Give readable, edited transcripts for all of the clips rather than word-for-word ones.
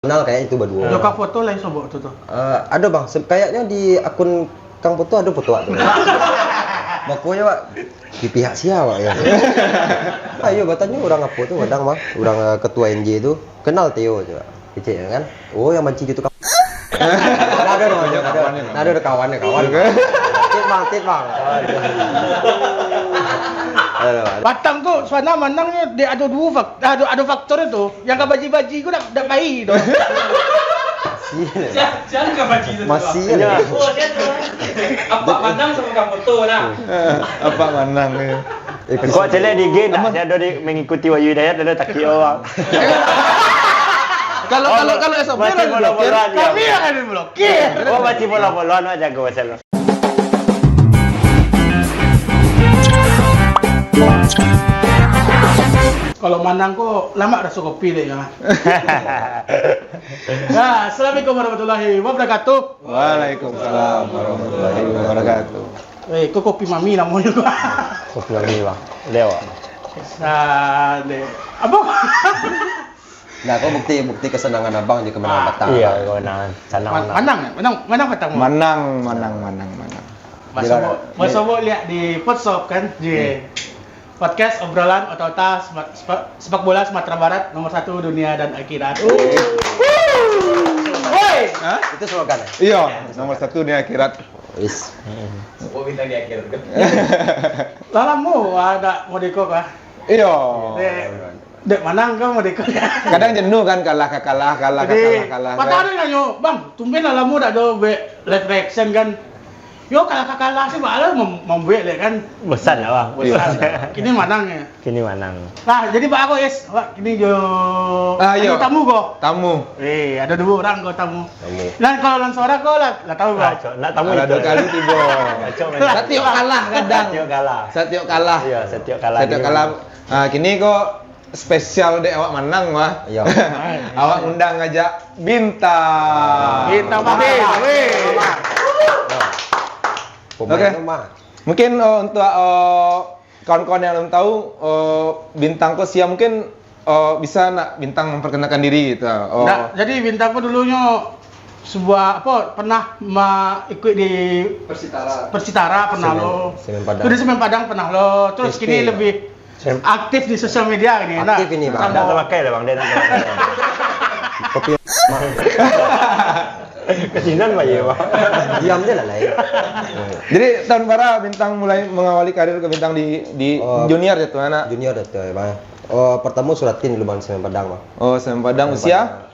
Kenal kayak itu berdua. Ada kak foto lah sobo tuh. Ada bang, kayaknya di akun Kang Foto ada foto tuh. Makanya pak di pihak siapa ya? Ayo batanya orang apa tuh kadang mah, orang ketua NJ itu kenal Theo coba. Kecil kan? Oh yang manci gitu kan? Ada kawannya. Tit bang. Batang tuh suara manangnya dia ada faktor itu yang kabaji-baji gue udah bayi tuh. Jangan kabaji itu. Masih ya. Oh, dia tuh. Apa manang sama Kang Foto nah. Apa manang ya? Kok celek di game dia ada mengikuti Wahyu Hidayat ada tak kira. Kalau SOP Baca bola-bola dia. kami yang ada blokir. Oh baca bola-bola no jago pasal. Kalau manang kok lama dah suka pilih ya. Nah, assalamualaikum warahmatullahi wabarakatuh. Waalaikumsalam warahmatullahi wabarakatuh. Kok kopi mami namanya gua. Kopi lagi bang. Dewa. Apa? Nah, kok bukti kesenangan abang di kemenangan Batang. Iya, kemenangan. Manang Batang. Manang. Mas Sobo lihat di Podshop kan di podcast obrolan otak sepak bola Sumatera Barat nomor 1 dunia dan akhirat. Woi, Itu slogan ya? Iya, nomor 1 di akhirat. Wis. Oh, minta di akhir kan. lalamu ada modeko kah? Iya. Dek manang kau modeko. Kadang jenuh kan kalah. Patah nanya, bang, tumben lalamu dak do live reaction kan. Yo kalah sih malah membuat kan. Bosan lah bang. Bosan. Kini manang ya. Kini manang. Nah, jadi Pak aku Pak, kini jo Iya. tamu kok. Tamu. Ada 2 orang kok tamu. Nah, kalau lan suara kok lah tahu kok. Nak tamu Ada 2 kali tiba. Satyo kalah kadang. Satyo kalah. Iya, Satyo kalah. Nah, kini kok spesial dek awak menang mah. Iya. Awak undang ngajak bintang. Kita Pak. Pemain rumah. Mungkin untuk kawan-kawan yang belum tahu bintang kok siap mungkin bisa nak bintang memperkenalkan diri gitu. Nah, jadi bintangku dulunya sebuah pernah ikut di Persitara pernah lo. Semen Padang. Udah Semen Padang pernah lo. Terus SP. kini lebih aktif di sosial media ini. Aktif ini, Bang. Nak terpakai lah bang dia nak terpakai. Kopi Kesinan pak ya bang. diam dia lah ya. Jadi tahun berapa bintang mulai mengawali karir ke bintang di junior ya tuh anak? Junior itu ya, Bang. Pertama suratin di Lubang Semen Padang, Bang. Oh, Semen Padang usia?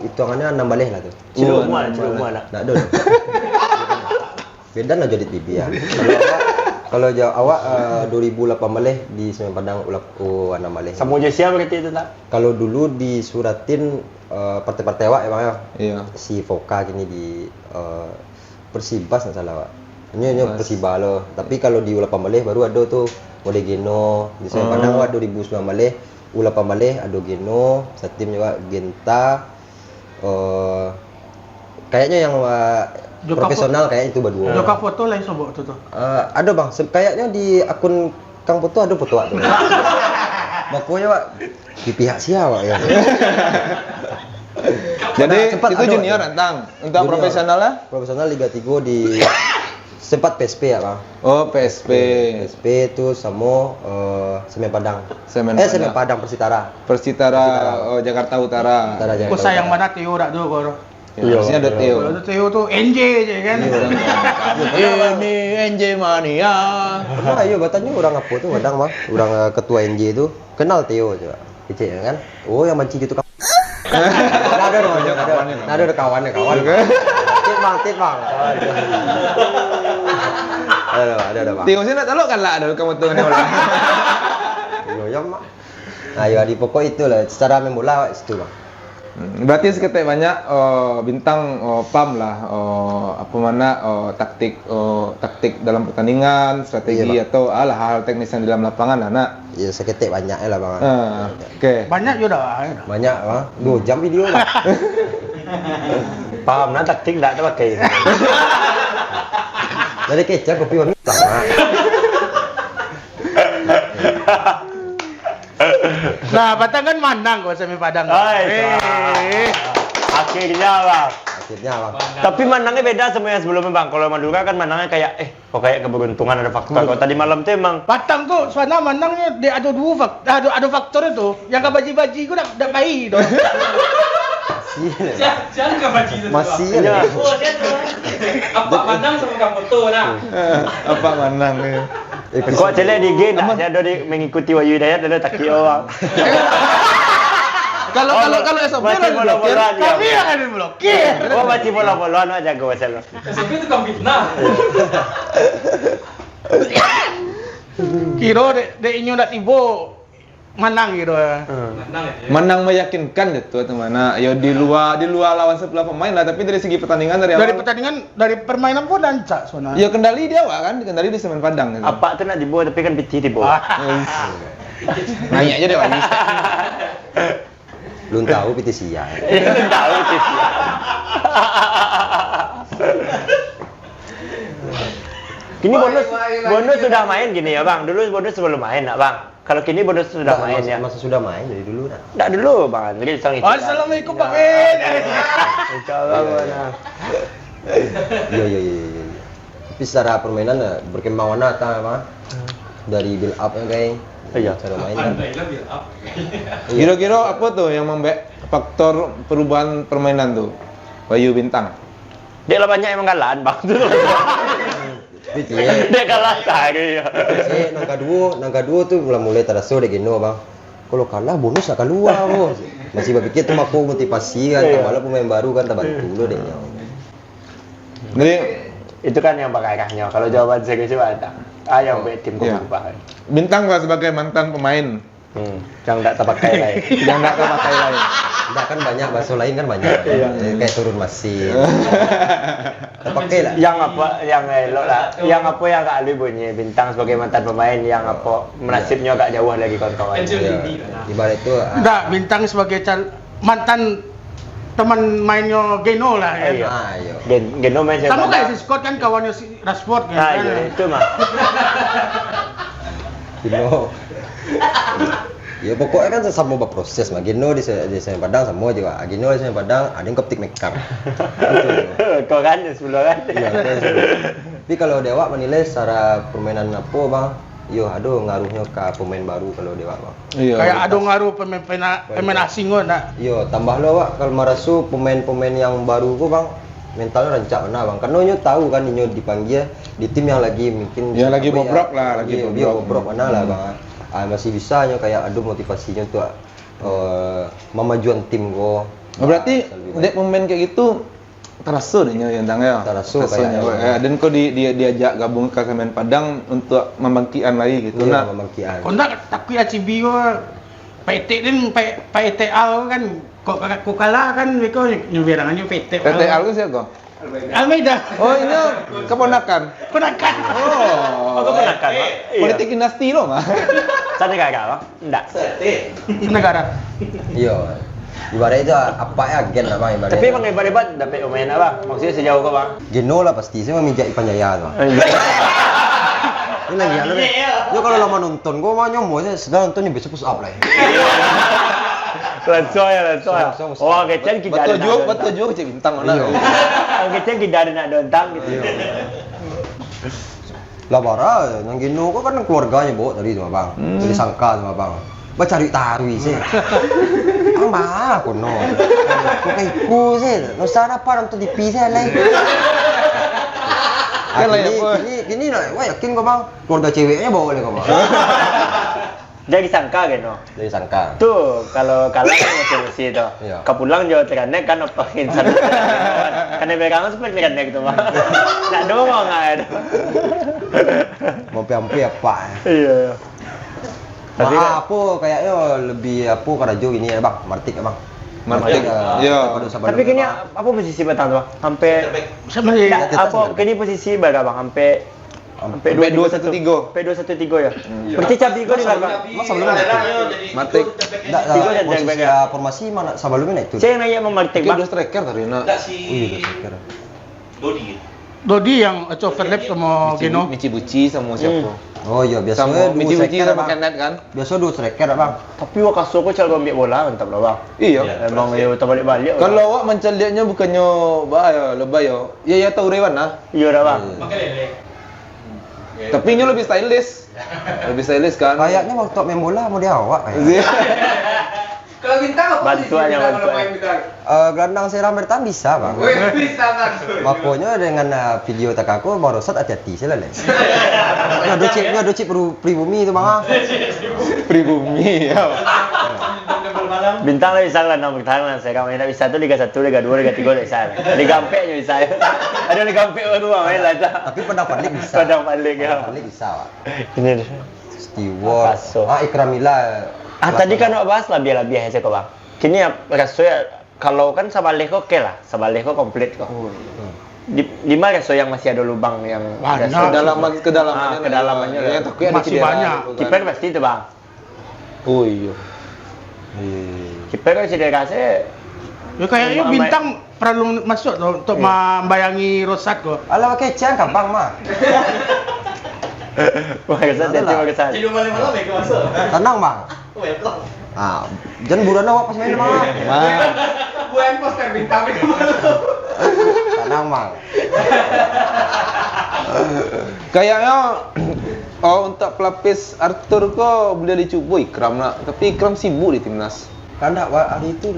Hitungannya 6 baleh lah tuh. Cilumua nak. Nak dulu. Beda lah jadi TV ya. Kalau awak 2008 baleh di Semen Padang 6 baleh. Sama je siapa berarti itu tak? Kalau dulu disuratin partai-partai awak ya, Bang. Iya. Si Foka kini di Persibas nggak salah, Pak. Ini Persiba loh. Tapi kalau di U8 baleh baru ada tuh Mode Geno di Semen Padang awak 2009 baleh U8 baleh ada Geno, setim juga Genta. Kayaknya yang profesional kayak itu berdua. Joka foto lah sobo tuh. Ada bang, kayaknya di akun Kang Foto ada foto tuh. Makanya pak di pihak siapa ya? Jadi Sempat itu ada, junior ya? Antang. Untuk Junior. profesionalnya? Profesional Liga 3 di sempat PSP ya bang. Oh, PSP. PSP itu sama Semen Padang. Semen Semen Padang Persitara. Persitara Jakarta Utara. Persitara Jakarta Kok sayang Utara. banget Tio dak do kok. Ya, harusnya ada Theo. Kalau Tio tuh NJ aja kan. Ini NJ Mania. Pernah ayo batanya orang apa tuh kadang mah, orang ketua NJ itu kenal Theo coba. Kecil kan? Oh yang manci gitu kan. Ada kawannya. Tit bang. Ada bang. Theo sih nak tahu kan lah ada kamu tuh nih orang. Ya mak. Ayo di pokok itu lah secara main bola itu bang. Berarti seketik banyak bintang pam lah apa mana taktik dalam pertandingan, strategi Iya, atau hal-hal teknis yang di dalam lapangan lah nak. Ya seketik banyak lah bang. Oke. Banyak juga dah. Banyak bang. 2 jam video lah. Paham nak taktik tak terpakai. Dari kecap kopi warna sama. Nah, Batang kan Manang kalau semi Padang. Akhirnya bang. Akhirnya bang. Tapi Manangnya beda sama yang sebelumnya bang. Kalau Madura kan Manangnya kayak kok kayak keberuntungan ada faktor. Kalau tadi malam tuh emang Batang tuh suasana Manangnya dia ada dua faktor, ada faktor itu. Yang kabaji-baji gue udah bayi dong. Jangan ke baji itu. Masih ya. Oh, dia tuh. Apa Manang sama kamu tuh nah. Apa Manang ya? kok celek di gen dah. Saya ada mengikuti Wahyu Hidayat ada tak kira bang. Kalau SOP Masih lah bola-bola diblokir. aja. Kami yang ada diblokir. Oh masih bola-bolaan aja gue masalah. SOP itu kan fitnah. Kira dek inyo dak tibo Manang gitu ya. Manang ya. Menang meyakinkan gitu teman. Nah, ya di luar lawan sebelah pemain lah, tapi dari segi pertandingan dari Dari awal. pertandingan, dari permainan pun lancak sebenarnya. Ya kendali dia awal kan, kendali di Semen Padang gitu. Apa tuh nak dibawa tapi kan piti dibawa. Nanya aja deh Wahyu. Belum tahu PT siang. Tahu sih. Kini bonus sudah main gini ya bang. Dulu bonus sebelum main nak bang. Kalau kini bonus sudah main ya. Masa sudah main dari dulu dah. Enggak dulu bang Andri sang itu. Assalamualaikum Pak Ben. Insyaallah mana. Iya. Tapi secara permainan berkembang wanita bang. Dari build up kayak. Iya. Cara main kan. Pandailah build up. Kira-kira apa tuh yang faktor perubahan permainan tuh? Wahyu Bintang. Dia lah banyak emang kalahan bang. Dia kalah sehari ya. Nangka dua tuh mulai terasa deh gino bang. Kalau kalah bonus nak keluar bos. Masih berpikir tuh aku motivasi kan. Malah pemain baru kan tak bantu lo deh. Jadi Itu kan yang pakarahnya. Kalau jawaban serius itu ada. Yang buat tim Iya. berubah. Bintang lah sebagai mantan pemain Yang tak terpakai lain. yang nggak terpakai lain. Enggak kan banyak bakso lain kan banyak. Kayak turun mesin. Terpakai lah. Yang apa yang elok lah. Yang apa yang agak alui bunyi Bintang sebagai mantan pemain yang apa menasibnya agak jauh lagi kawan-kawan. Iya. Ibarat itu Enggak, Bintang sebagai mantan teman mainnya Geno lah ya. Iya. ayo. Geno main siapa? Sama kayak si Scott kan kawannya si Rashford kan. Nah, iya, itu mah. Gino. Ya pokoknya kan sama berproses mah. Gino di Semen Padang sama juga. Gino di Semen Padang ada yang keptik mekar. Kau kan sebelum kan. Iya, kan. Tapi kalau Dewa menilai secara permainan apa bang? Yo, aduh ngaruhnya ke pemain baru kalau Dewa bang. Iya. Kayak ada ngaruh pemain asing kan. Yo, tambah lo Wak, kalau marasu pemain-pemain yang baru kok bang, mentalnya rancak mana bang? Karena nyo tahu kan nyo dipanggil di tim yang lagi mungkin Ya, lagi apa bobrok lah, lagi iya, bobrok. bobrok mana lah bang. Masih bisa nyo kayak aduh motivasinya tuh memajuan tim kok. Berarti dek pemain kayak gitu terasa deh yang ya. Terasa Rasanya, kayaknya. dan kok diajak gabung ke Semen Padang untuk membangkitan lagi gitu. Iya, Nah, memangkian. Kau nak tapi ACB kau PT din PTA kan kau kalah kan mereka nyubirangannya PT. PTL itu siapa kok? Almeida. Oh, ini keponakan. Penakan. Oh, Kau penakan, Pak? politik dinasti loh, mah. Sana kagak, Bang? Enggak. Negara. Iya. Ibarat itu apa ya agen lah bang ibarat. Tapi emang hebat-hebat dapat pemain apa? Maksudnya sejauh kok, Bang? Geno lah pasti, saya memijak Ipan Jaya tuh. Ini lagi ada nih. Yo kalau lama nonton, gua mau nyomo saya sedang nonton besok push up lah. Lansoy. Langsung. Oh, kecil kita Betul juga cek bintang mana. Iya. Kecil kita ada nak dontang gitu. Lah bara, yang Geno kok kan keluarganya bawa tadi sama bang, jadi sangka sama bang. Baca cari tarwi sih. Ang bah aku no. Kok kayak ku sih, no sana apa nonton TV sih lagi. Kan lah ya, boy. Gini lah, wah yakin kok bang, keluarga ceweknya bawa oleh kok bang. Jadi sangka gitu. Jadi sangka. Tuh, kalau kalah kan Chelsea itu. Iya. Kepulang jauh teranek kan apa insan. Karena mereka seperti teranek gitu, Bang. Nak doang ada. Mau piampi apa? Iya. Tapi Tapi apa kayaknya lebih apa karajo ini ya bang, Martik ya bang. Martik, iya. tapi kini apa posisi Batang tuh, Bang? Sampai Sama sih. Nggak, apa kini posisi berapa, Bang? Sampai Sampai 213. Sampai 213 ya. Berarti Cabi kau di belakang. Masa belum naik? Matik. Enggak, Tiga dan posisi back ya. formasi mana sebelumnya naik tuh. Saya nanya sama Martik, Kayak Bang. udah striker tadi nak. Enggak si Iya, striker. Dodi. Dodi yang overlap sama Geno. Michi Buci sama siapa? Oh iya, biasanya Sama Michi Buci striker, sama Bang. Kenneth kan? Biasa dua striker, Bang. Tapi wak kaso ko cara ambil bola mantap lah bang. Iya. Emang ya terbalik-balik. Kalau awak menceliaknya bukannya bahaya, lebay yo. Ya tahu Rewan lah. iya dah bang. Makan lele. Tapi ini lebih stylish. Lebih stylish kan? Kayaknya waktu main bola mau dia awak kayak. Kalau bintang apa Bantuan yang bantuan. Gelandang serang bertahan bisa, Bang. Bisa kan. Makanya dengan video tak aku mau rosat hati-hati sih lah. Ini ada cip pribumi itu, Bang. Pribumi ya. Bintang lah bisa lah nomor bertahan saya kalau tidak bisa tuh Liga 1, Liga 2, Liga 3 tidak bisa. Liga 4 nya bisa. Ada Liga 4 baru main lah. Tapi pendapat lig bisa. Pendapat lig, ya. Pendapat lig bisa, Pak. Ini. Steward. Paso. Ikramila. Tadi kan awak bahas lebih aja kok bang. Kini ya rasanya kalau kan Sabaleh kok oke lah, Sabaleh kok komplit kok. Di mana rasanya yang masih ada lubang yang Banyak. Kedalamannya. kedalamannya Ya, tapi ada Masih cedera banyak. gitu kan. Kiper pasti itu bang. Oh iya. Kiper kan cedera saya. Ya kayaknya bintang perlu masuk loh untuk membayangi Rosat kok. Alah pakai cang gampang mah. Makasih, Adalah. makasih. Jadi malam-malam ya masuk. Tenang, Bang. Welcome. Ah, jangan buruan awak pas main, Bang. Buat poster bintang itu malam. Tenang, Bang. Kayaknya untuk pelapis Arthur kok boleh dicoba Ikram nak. Tapi Ikram sibuk di timnas. Karena hari itu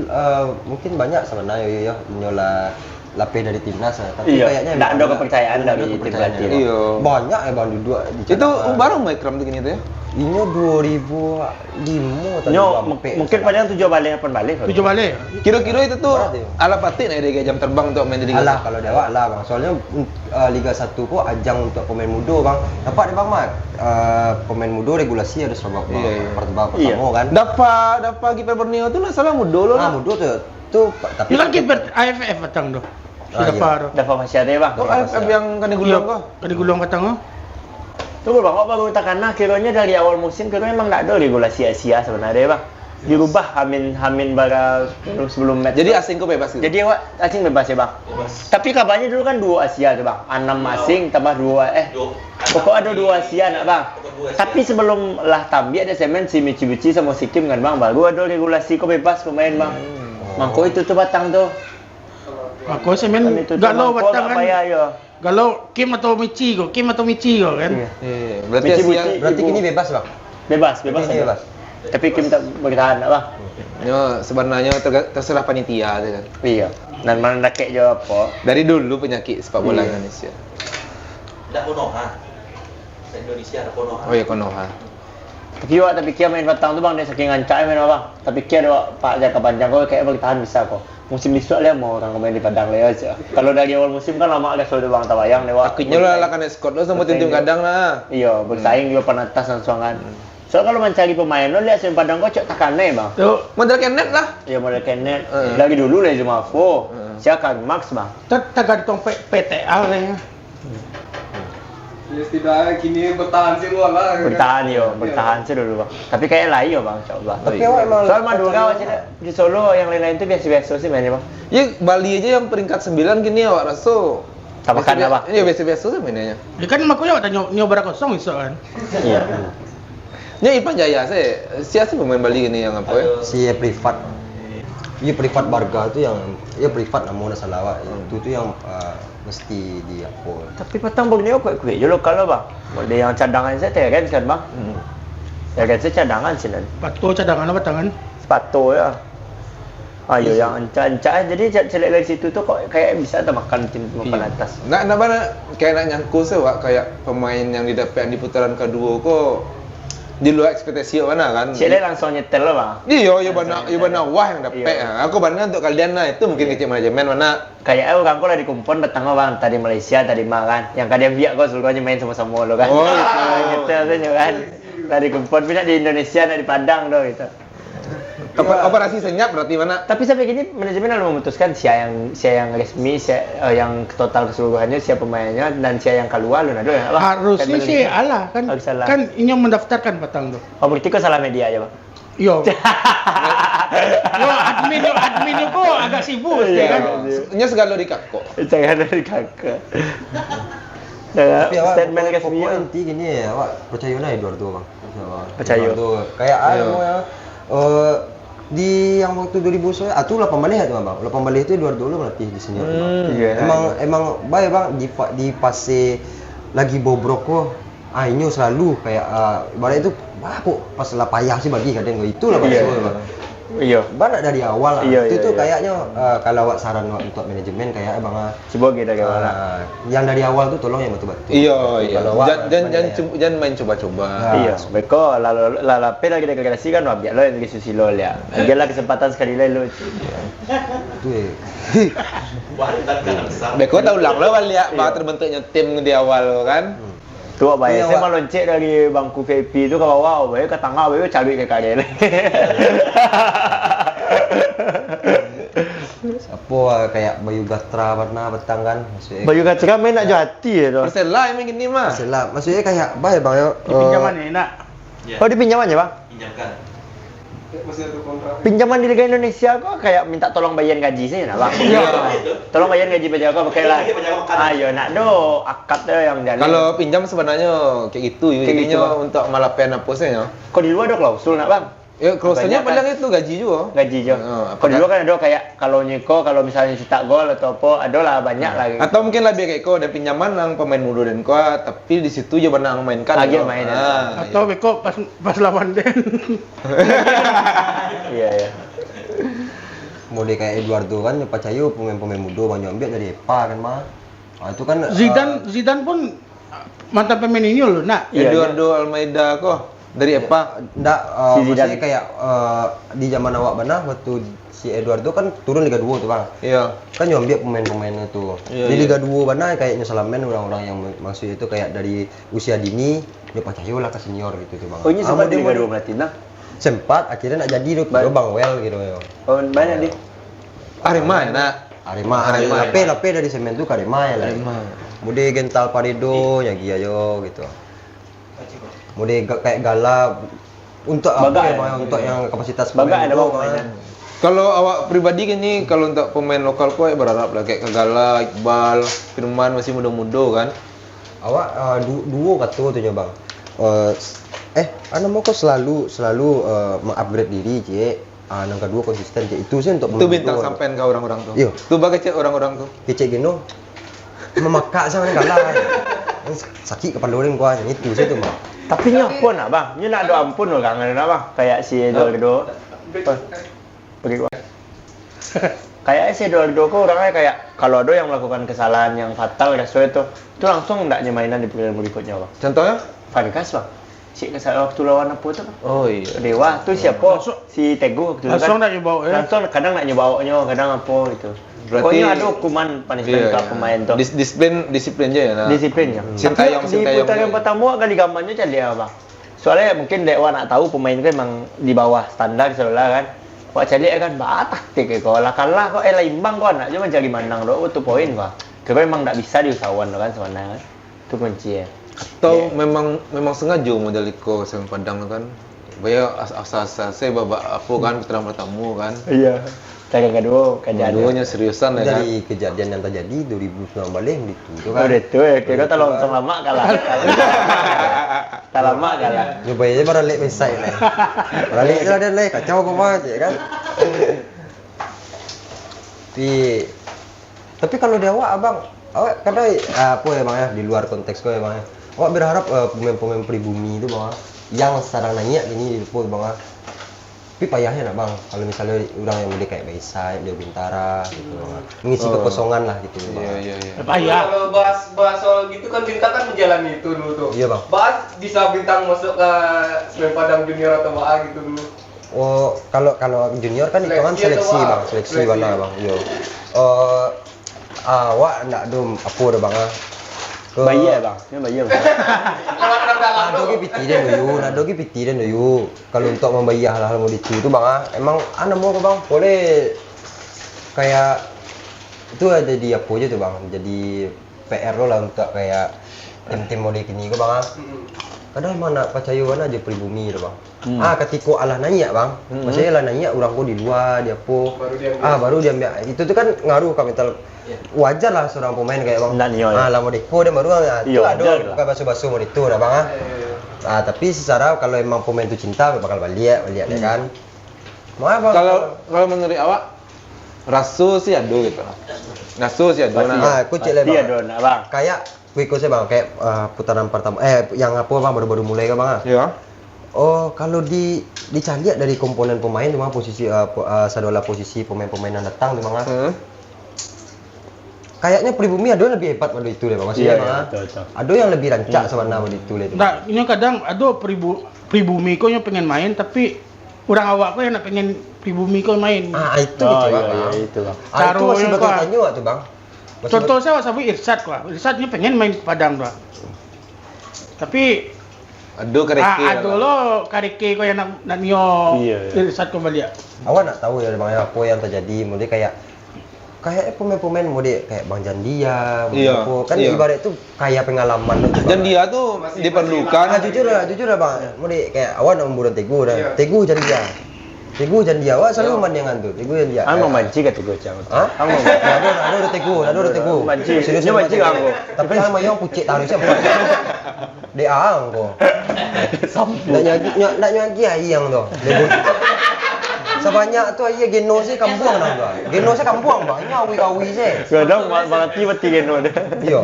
mungkin banyak sebenarnya ya nyola lapis dari timnas ya. Tapi Iya, kayaknya nggak ada banyak. kepercayaan Nggak dari ada tim kepercayaan. pelatih. Iya. Banyak ya Bang dua di Itu cadangan. bareng sama Ikram tuh gini tuh ya. Ini 2005 atau Nyo, 2004. mungkin pada yang 7 balik 8 balik. Tujuh balik. Kira-kira itu tuh Berat ya? ala patik nih dia jam terbang untuk main di Liga. Alah kalau dewa lah Bang. Soalnya Liga 1 kok ajang untuk pemain muda Bang. Dapat deh Bang Mat. Pemain muda regulasi ada serba Iya, iya. pertama Iya. kan. Dapat kiper Borneo tuh lah salah muda loh. Ah muda tuh tapi Dia kan kiper AFF batang tuh. Ah, Sudah iya. paruh. Dapat masih ada ya bang. Tuh AFF yang kan digulung kok. Kan digulung batang oh. Tunggu bang, kok baru karena kiranya dari awal musim kiranya memang nggak ada regulasi Asia sebenarnya bang. Dirubah hamin bara sebelum match. Jadi asing kok bebas gitu. Jadi awak asing bebas ya bang. Tapi kabarnya dulu kan 2 Asia tuh bang. 6 asing tambah 2 pokok ada 2 Asia nak bang. Tapi sebelum lah Tambi ada semen si Mitsubishi sama si Kim kan bang. Baru ada regulasi kok bebas pemain bang. Mangko itu tuh batang tuh. Aku semen Kan itu tuh galau mangko batang nggak kan. payah yo. Galau Kim atau Michi kok, kan. Iya. Iya, berarti Mitsubishi. Asia. berarti kini bebas Bang. Bebas Kini aja. bebas. Tapi Kim tak bertahan nak bang. Ya, sebenarnya terserah panitia tuh kan. Iya. Dan mana nak kek jawab apa? Dari dulu penyakit sepak bola Iya. Indonesia. Dah Konoha. Indonesia ada Konoha. Oh ya Konoha. Tapi Kia main batang tu bang, dia saking ancak main bang. Tapi Kia ada Pak jangka panjang kau kayak bertahan bisa kok. Musim besok lah mau orang main di Padang lah aja. Kalau dari awal musim kan lama ada soal bang tawayang dewa. Takutnya lah kan escort lo sama tim-tim kadang lah. Iya, bersaing juga panatas langsung kan. Soalnya kalau mencari pemain lo lihat Sim Padang kau cok tekannya bang. Tuh, Modal Kenneth lah. Iya model Kenneth. Lagi dulu lah Zumafo. Siapa Max bang. tergantung PTA lah ya. Ya setidaknya kini bertahan sih luar lah. Bertahan sih dulu bang. Tapi kayak lain yo bang, coba. Tapi awak emang Soal Madura awak cina di Solo yang lain-lain itu biasa-biasa sih mainnya bang. Ya Bali aja yang peringkat 9 gini awak rasa. Tapakan apa? Iya biasa-biasa sih mainnya. Dia kan makanya waktu nyoba kosong iso kan. Iya. Ya Ipan Jaya siapa sih pemain Bali ini yang apa ya? Si privat. Iya privat Barga itu yang privat namun salah awak. Itu tuh yang mesti di apa. Tapi patang Borneo kuat-kuat je lokal lah bang. Ada yang cadangan saya Terence kan bang. Terence saya cadangan sih nan. Patu cadangan apa tangan? Sepatu ya. Ayo yang ancak-ancak jadi celek dari situ tuh kok kayak bisa tak makan tim papan atas. Nak mana kayak nak nyangkul sih Wak, kayak pemain yang didapat di putaran kedua kok di luar ekspektasi mana kan? Celek langsung nyetel lah bang. Iya, ya bana wah yang dapat. Iya. Aku bandingkan untuk kalian nah itu mungkin kecil manajemen mana. Kayak orang kok lah dikumpul datang bang tadi Malaysia tadi makan. Yang kalian biak kok seluruhnya main sama-sama lo kan. Oh, gitu. Nyetel saja kan. Tadi kumpul pindah di Indonesia di Padang tuh gitu. Operasi senyap berarti mana? Tapi sampai gini manajemen lalu memutuskan siapa yang resmi, yang total keseluruhannya, siapa pemainnya dan siapa yang keluar lu nado ya. Harusnya sih alah kan. Harus salah. Kan ini yang mendaftarkan batang tuh. Oh berarti kok salah media aja bang. Yo. Yo admin kok agak sibuk Iya, kan. Nya segala di kakak. Jangan dari kakak. Nah, Tapi awak statement ke pokok semua. inti gini ya, awak percaya lah Eduardo bang. Percaya. Eduardo. Kayak Iya. mau ya. Di yang waktu 2000 itu 8 balik itu bang. 8 balik itu Eduardo lu melatih di sini. Iya. Emang baik bang di fase lagi bobrok kok. Ainyo selalu kayak ibarat itu kok pas lah payah sih bagi kadang itu lah Iya. bang. Iya. Banyak dari awal lah. Iya, itu iya, iya. kayaknya kalau awak saran awak untuk manajemen kayak bang Coba kita gimana? yang dari awal tuh tolong yang betul-betul. Iya, iya. Kalau awak Jangan main coba-coba. Iya, beko la pena kita kasih kan biar lo yang susilo ya. Biarlah kesempatan sekali lah lo. itu Beko tahu ulang lo kali ya, bahwa terbentuknya tim di awal kan. Tuh bayar Iya, saya Wak. mau lonceng dari bangku VIP itu ke bawah, bayar ke tengah, bayar cari ke kalian. apa kayak Bayu Gatra pernah betang kan maksudnya Baju kacang main nak jati ya tu. Persela yang gini mah. maksudnya kayak baik bang ya Pinjaman enak. Oh di pinjaman ya bang? Pinjamkan. Masih ada kontrak. Pinjaman di Liga Indonesia kok kayak minta tolong bayar gaji saya nak bang? Iya. Tolong bayar gaji baju kau pakai lah. Ayo nak do akad tu yang jalan. Kalau pinjam sebenarnya kayak gitu, Kayak jadinya gitu, Bang. untuk malapen apa sih ya? kau di luar ada klausul nak bang? Ya klausulnya Banyak kan? padahal itu gaji juga. Gaji je. Kalau dulu kan ada kayak kalau nyeko kalau misalnya cetak gol atau apa, ada lah banyak lagi. Atau mungkin lebih kayak kau ada pinjaman nang pemain muda dan kau, tapi di situ je benar mainkan. Lagi main, ya. Atau beko pas lawan Den. Iya ya. model kayak Eduardo kan percaya pemain-pemain muda banyak ambil dari EPA kan mah itu kan Zidane pun mantan pemain ini loh, nak. Iya, Eduardo Almeida kok dari apa? enggak Si maksudnya Zidane. kayak di zaman awak benar waktu si Eduardo kan turun Liga 2 tuh bang Iya. kan nyambil pemain-pemain itu Iya, di iya. Liga 2 benar kayaknya Salamen orang-orang yang maksud itu kayak dari usia dini dia percaya lah ke senior gitu tuh bang Oh ini sempat di Liga model- 2 Platina. sempat akhirnya nak jadi tuh bang well gitu ya Oh banyak di. Arema ya nak. Arema lape dari semen tuh ke Arema ya lah mode Gental Paredo nyagi ayo gitu mode kayak Gala untuk apa Baga ya ya? bang untuk yang kapasitas Baga ada bang muda, mainan. Kalau awak pribadi kan nih, kalau untuk pemain lokal kau berharap lah kayak Kagala, Iqbal, Firman masih muda-muda kan. awak duo kata tuh ya bang anu mau kok selalu mengupgrade diri cek yang kedua konsisten cek itu sih untuk Itu belum bintang tentu. sampean ke orang-orang tuh. Iya. Tuh bagai cek orang-orang tuh. kecek gino memakak sama Gala sakit kepala orang gua itu sih tuh bang Tapi nyapun nak bang, nyu nak do ampun loh kangen nak bang. Kayak si Eduardo. Pergi gua. Kayak si Eduardo kok orangnya kayak kalau ada yang melakukan kesalahan yang fatal sesuai itu langsung enggak nyemainan di pertandingan berikutnya bang. Contohnya? Farikas bang. Si kesalahan waktu lawan apa tuh bang? Oh iya. Dewa tuh siapa? Si Teguh waktu itu Langsung kan. nak dibawa ya. Langsung kadang nak nyebawanya, kadang apa gitu. Berarti- Pokoknya ada hukuman punishment ke pemain tuh. Disiplin aja ya. Nah. Disiplinnya. Sintayong, Tapi di Sintayong. putaran pertama kali gambarnya jadi apa? Soalnya mungkin Dewa nak tahu pemain itu emang di bawah standar soalnya kan. Wak cari kan taktik kok lah kalah kok lah imbang kok nak cuma cari menang doang itu poin kok. Kira emang tak bisa diusahawan kan sebenarnya kan. Itu kunci ya. Atau memang sengaja model Iko Sang Padang kan. Baya asal-asal saya babak apa kan putaran pertama kan. Iya. Cari kedua kejadian. Keduanya seriusan ya kan. dari kejadian yang terjadi 2019 balik itu Oh, kan itu ya, kira kalau langsung lama kalah. Tak lama kalah. coba aja balik mesai lah balik lah dia lah kacau kok mah cek kan tapi kalau di awak karena apa ya bang ya di luar konteks kau ya bang ya awak berharap pemain-pemain pribumi itu bang yang sedang nanya ini di Liverpool bang tapi payahnya nak bang kalau misalnya orang yang udah kayak Baisai, dia Bintara gitu bang mengisi kekosongan lah gitu bang Iya. Payah. Kalau bahas soal gitu kan Bintang kan menjalani itu dulu tuh. Iya, Bang. Bahas bisa Bintang masuk ke Semen Padang Junior atau apa gitu dulu. Oh, kalau junior kan itu kan Seleksi atau seleksi apa? bang, seleksi Seleksi. mana bang? Yo. Awak ndak dum apa dah bang ah? Bayi ya bang, ini bayi bang. Anak-anak dalam Ada lagi piti dan doyu, ada lagi piti dan doyu. Kalau untuk membayar hal-hal mau itu bang ah, emang anda mau ke bang? Boleh kayak itu ada di apa aja tuh bang? Jadi PR lo lah untuk kayak tim-tim mode kini ke bang ah. kadang emang nak percayaan aja pribumi tu bang. Ketika Allah nanya bang, maksudnya Allah nanya orang kau di luar dia apa, baru dia ambil. Itu tu kan ngaruh ke mental. Wajar lah seorang pemain kayak bang. Nak nyo, ya. Lah mau deko dia baru Iya, tu ada wajar lah. bukan basuh-basuh mau itu dah bang. Tapi secara kalau emang pemain tu cinta bakal balik dia kan. Maaf bang. Kalau menurut awak rasu sih ado gitu. Rasu sih ado. Aku cek lah Dia bang. dong, bang. Kayak Wiko saya bang, kayak putaran pertama, yang apa bang baru-baru mulai kan bang? Iya. Oh, kalau dicari dari komponen pemain tu bang, posisi sadola posisi pemain-pemain yang datang tu bang. Kayaknya pribumi ada yang lebih hebat pada itu deh bang, maksudnya Iya, bang. betul. Ada yang lebih rancak sebenarnya pada itu deh. Nah, ini kadang ada pribumi kau yang pengen main tapi orang awak kau yang nak pengen pribumi kau main. Itu Oh, gitu iya, bang. iya, itu bang. Itu Cara masih yang betul kau- tanya tu bang. Masih Contoh saya sabu Irsad kau. Irsad ni pengen main ke Padang tu. Tapi Ado kereke. ada lo karike kau yang nak nyo Iya, Irsad kau balik. awak nak tahu ya bang apa yang terjadi, mungkin kayak pemain-pemain mode kayak Bang Jandia, Iya, apa kan iya. ibarat itu kayak pengalaman tu. Dan dia tuh diperlukan. Jujur lah bang, mode kayak awak nak membunuh Tegu dah. Tegu Jandia. Tegu Jandia awak selalu mandingan tu. Tegu Jandia. Ang membanci kata gue cang. Hah? Ada Tegu. Banci. Serius Dia banci banci. aku. Tapi hang mayong pucik taruh siapa? Dia ang ko. Nak nyagi ayang tu. Sebanyak tu ayah geno sih kampung nang tu. Geno sih kampung bang. Ini awi-awi sih. Kadang mati geno dia. Iya.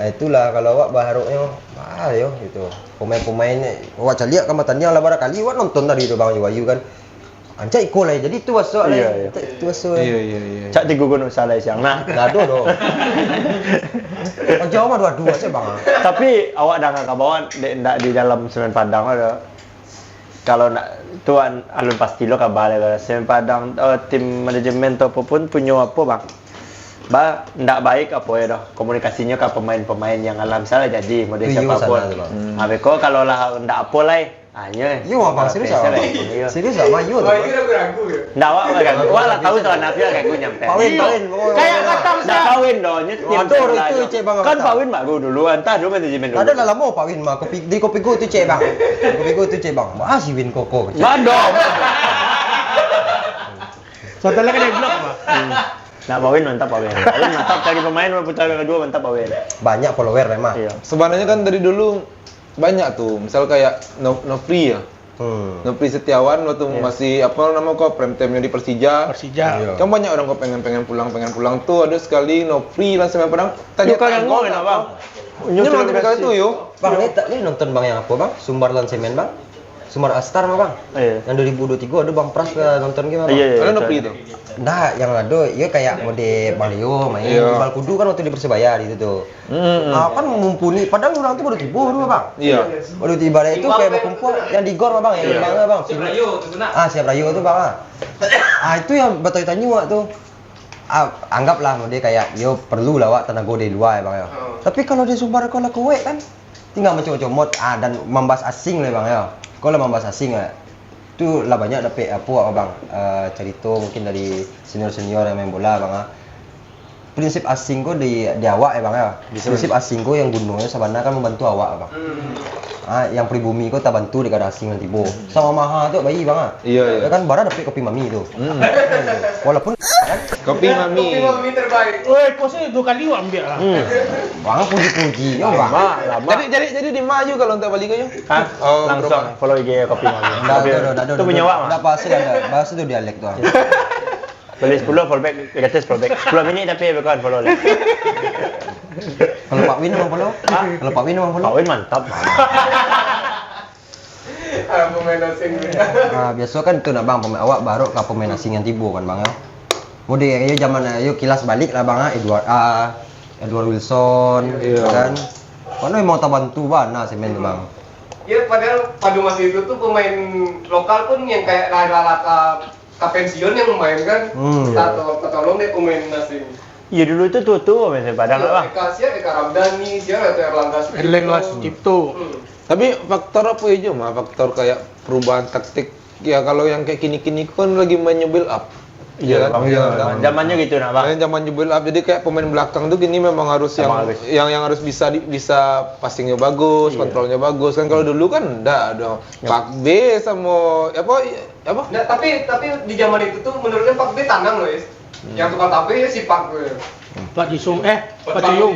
Itulah kalau awak baharuknya yo gitu. Pemain-pemain awak cari kan matanya lah barangkali awak nonton tadi tu Bang Ayu kan. Anjay ikut lah jadi tu masuk lah. Iya. Tu masuk. Iya. Cak tiga gunung salah siang. Nah, Gaduh doh. Jauh mah dua-dua sih Bang. tapi awak dah nggak kabawan di dalam Semen Padang ada. Kalau nak tuan alun pasti lo kabar ya Semen Padang tim manajemen atau apapun punya apa bang? Ndak baik apa ya dah komunikasinya ke pemain-pemain yang alam salah jadi model Itu siapapun. sana tu, Bang. Beko kalau lah ndak apa lah hanya. Yo abang serius ah. Serius ah mayu tu. Wah, ini ragu-ragu ya. Ndak awak kan. Wah lah tahu tuan Nafia kayak gue nyampe. Pawin. Kayak katang Ndak saya. kawin dong, nyetim. Aduh, itu cek bang. Kan kawin mak gue dulu, entah dulu manajemen dulu. Ada lah lama Pak Win mah di kopi gua tu cek bang. Kopi gua tu cek bang. Wah si Win koko. Badong. Contohnya kan dia blok mah. Nak Pawin mantap Pawin. Pawin mantap cari pemain putaran kedua mantap Pawin. Banyak follower memang. Iya. Sebenarnya kan dari dulu banyak tuh. Misal kayak Nofri ya. Nofri Setiawan waktu masih apa nama kok prime time-nya di Persija. Persija. Iya. Kan banyak orang kok pengen pulang tuh ada sekali Nofri langsung main Padang. Tadi kan ngomong bang. Ini memang tipikal itu yo. Bang ini nonton bang yang apa bang? Sumbar lan semen bang. Sumber Astar mah bang. Iya. Yang 2023 ada Bang Pras nonton gimana? Iya. Ada Nofri itu. Nah, yang ada iya kayak mode Mario main Iya. di Balkudu kan waktu di Persebaya di situ tuh. Kan mumpuni padahal orang tuh baru tiba dulu bang. Iya. Baru tiba itu kayak berkumpul yang di gor mah bang, yang bang bang. Siap Rayu tu nak. Siap Rayu itu bang. Itu yang bertanya wak tuh. Anggaplah mode kayak yo perlu lah wak tenaga di luar ya bang ya. Tapi kalau di Sumbar kalau kowe kan tinggal mencomot dan membahas asing lah bang ya. Kalau membahas asing lah itu lah banyak dapat apa bang cerita mungkin dari senior yang main bola bang. Prinsip asing kok di awak ya bang ya. Prinsip asing kok yang gunungnya sebenarnya kan membantu awak bang. Yang pribumi kok tak bantu dekat asing nanti bo. Sama mahal tu bayi bang. Iya. Kan bara dapat kopi mami tu. Walaupun kan Kopi Mami. Kopi mami terbaik. Woi, kau sih 2 kali awak ambil lah. bang puji-puji yo bang. Lama. Jadi di maju kalau untuk balik aja. Hah? Oh, Langsung follow IG kopi mami. Dah Itu punya awak mah. Dah pasti ada. Bahasa tu dialek tu. Boleh 10 follow back, gratis follow back. 10 minit tapi bukan follow lah. Kalau Pak Win mau follow? Kalau Pak Win mau follow? Pawin mantap. Pemain asing. Biasa kan tu nak bang pemain awak baru ke pemain asing yang tiba kan bang ya. Mode ayo zaman ayo kilas balik lah bang Edward Wilson kan. Mana mau tak bantu bana semen tu bang. Ya padahal pada masa itu tuh pemain lokal pun yang kayak rata-rata pensiun yang main kan. Tolong deh pemain asing. Iya dulu itu tuh main Padang lah bang. Eka Ramdhani, siapa atau Erlangga Sucipto. Erlangga Sucipto. Tapi faktor apa ya Jom? Faktor kayak perubahan taktik. Ya kalau yang kayak kini-kini kan lagi main build up. Iya kan? Iya. Zamannya gitu nak bang. Yang zaman build up, jadi kayak pemain belakang tuh gini memang harus Emang yang harus bisa passingnya bagus, kontrolnya bagus kan. Kalau dulu kan enggak ada Pak B sama apa. Nah, tapi di zaman itu tuh menurutnya Pak B tanang loh, Is. Yang tukang tape ya si Pak gue. Pak Jisung Pak Cuyung.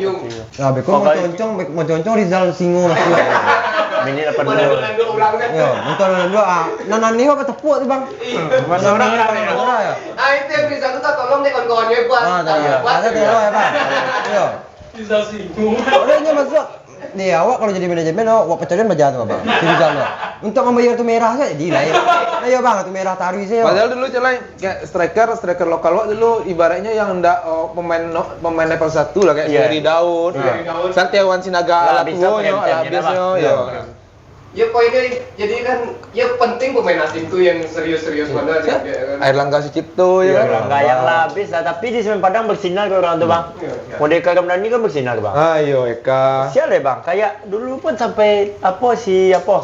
Nah, beko mau concong Rizal Singo lah. Mini 82. Mana orang kan. Ya, betul dua. Nanan ni apa tepuk tu bang? Mana orang ya? Ah itu yang bisa tuh tolong deh kawan-kawannya buat. Ah, dah ya. Ada tu ya bang. Ya. Bisa singgung. Orangnya masuk. Nih awak kalau jadi manajemen awak pencarian baca tu bang. Si Rizal tu. Untuk membayar tu merah saja di lain. Ayo bang, tu merah tarui saya. Padahal dulu celai kayak striker lokal wak dulu ibaratnya yang enggak pemain level 1 lah kayak Ferry Daud, Santiawan Sinaga, Latuo, Labisnya, ya. Ya poinnya jadi kan ya penting pemain asing tuh yang serius-serius mana ya kan. Airlangga Sucipto ya. Enggak yang labis lah, tapi di Semen Padang bersinar ke orang tuh bang. Merdeka Ramdhani kan bersinar bang. Ayo Eka. Sial ya bang, kayak dulu pun sampai siapa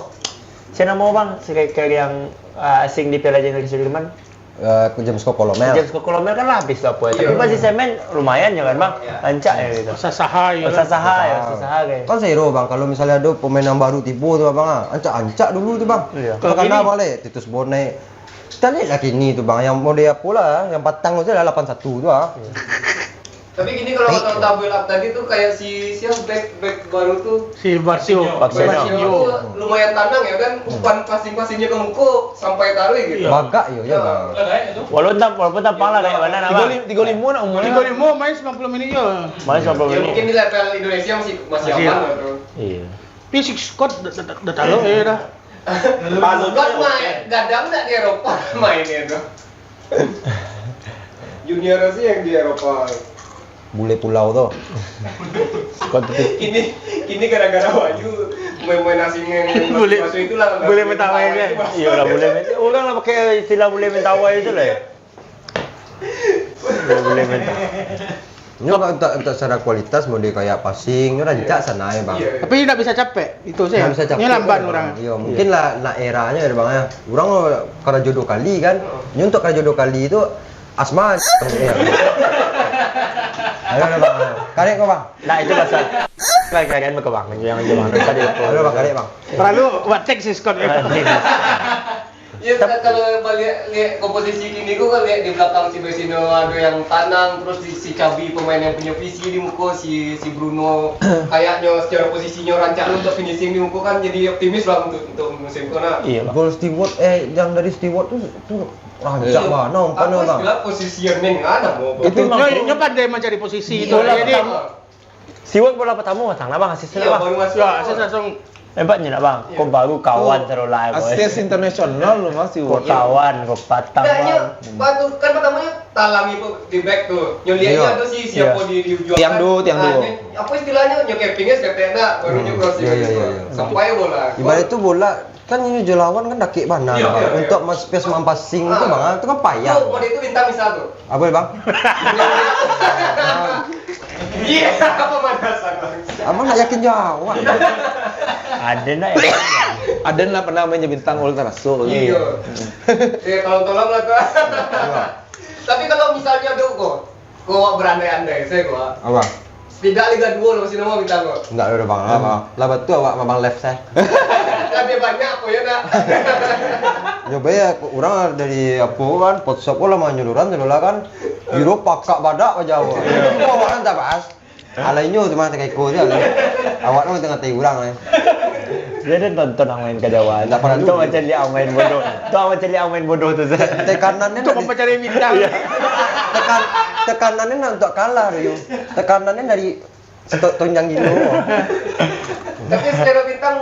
nama bang, striker yang asing di Piala Generasi Sudirman. James Kokolomel. James Kokolomel kan labis lah tapi masih Semen lumayan ya kan bang, lancak ya gitu. Sasaha ya. Sasaha kayak. Kan zero bang, kalau misalnya ada pemain yang baru tipu tu bang, ancak dulu tu bang. Iya. Kalau Kalau kena ini- balik, Titus Bonai. Kita lihat lagi ni tu bang, yang model apa lah, yang patang tu adalah 81 tu ah. Tapi gini kalau kata build up tadi tuh kayak siapa back baru tuh Si Barsio. Barsio. tuh lumayan tandang ya kan, umpan passing-passingnya ke muka sampai taruh gitu. Bagak yo ya bang. Walaupun tampang lah kayak mana nak bang. 35 nak umurnya. Tiga lima main 90 menit je. Malah 90 Ya menit. mungkin di level Indonesia masih Masih aman lah tuh. Iya. Fisik squad dah tahu dah. Kan main gadang nggak di Eropa mainnya tuh. Junior sih yang di Eropa. Bule pulau tu. Ini gara-gara Wahyu main-main asing yang Boleh- masuk itu lah. Boleh mentawai kan? Iya lah boleh mentawai. Orang lah pakai istilah boleh mentawai itu lah ya. Boleh mentawai. Ini untuk secara kualitas model kayak passing, ni rancak sana ya bang. Iya. Tapi tidak bisa capek. Itu sih. Nggak bisa capek Ini lamban kan, orang. Bang. Iya, mungkin lah nak eranya ya bang ya. Orang karena jodoh kali kan. Ini untuk karena jodoh kali itu asma. Iya. Ayo bang. Karek kau bang. Nah itu pasal. Kalian berkembang yang zaman tadi. Ayo bang, karek bang. Perlu buat cek si squad. Ya kalau lihat komposisi gini gua kan lihat di belakang si Vecino ada yang tanang, terus si Cabi pemain yang punya visi di muka, si Bruno kayaknya secara posisinya rancang untuk finishing di muka kan jadi optimis lah untuk musim kena. Iya bang. Gol Stewart yang dari Stewart tu rancak mana umpannya Apa bang. istilah positioning ada mau. Itu Dia pandai mencari posisi itu. Bola Jadi Siwak bola pertama matang lah bang, asisnya Iya, bang. baru masuk. ya saya langsung Hebatnya nak bang, kau baru kawan terus lah boy. Asis internasional loh masih. Kau kawan, kau patang Nah, bang. batu kan pertamanya talangi di back tuh. Yang lihatnya Iya. ada si siapa di ujung. Tiang du. Apa istilahnya? Nyokepingnya skepena, baru nyu crossing. Iya, gitu. iya, iya. Sampai bola. Ibarat itu bola kan ini jolawan kan dakik mana Iya, bang. iya, iya. Untuk space passing itu bang, itu kan payah. Tuh, pada itu bintang misal tuh. Apa ya bang? Iya, apa manasan bang? Abang nak yakin jawab. Ada nak ya? Ada lah pernah mainnya bintang Ultra Soul. Iya. Ya tolong lah tuh. Tapi kalau misalnya ada kok berandai-andai saya kok. Apa? Tidak Liga 2 lo masih nama bintang kok. Enggak ada bang. Apa? Lah betul awak memang left saya. Lebih banyak apa ya nak? Nyoba ya orang dari apa kan potshop lah menyuluran dulu lah kan. Biro paksa badak aja awak. Awak kan tak bahas. Alainya cuma kayak kau dia. Awak tu tengah tahu orang ni. Dia ada tonton ang main kajawan. Tak pernah Itu dulu. macam dia ang main bodoh. Itu macam dia ang main bodoh tu. Tekanannya untuk nak mencari bintang. tekanannya nak untuk kalah Rio. Tekanannya dari tonjang gitu. Tapi secara bintang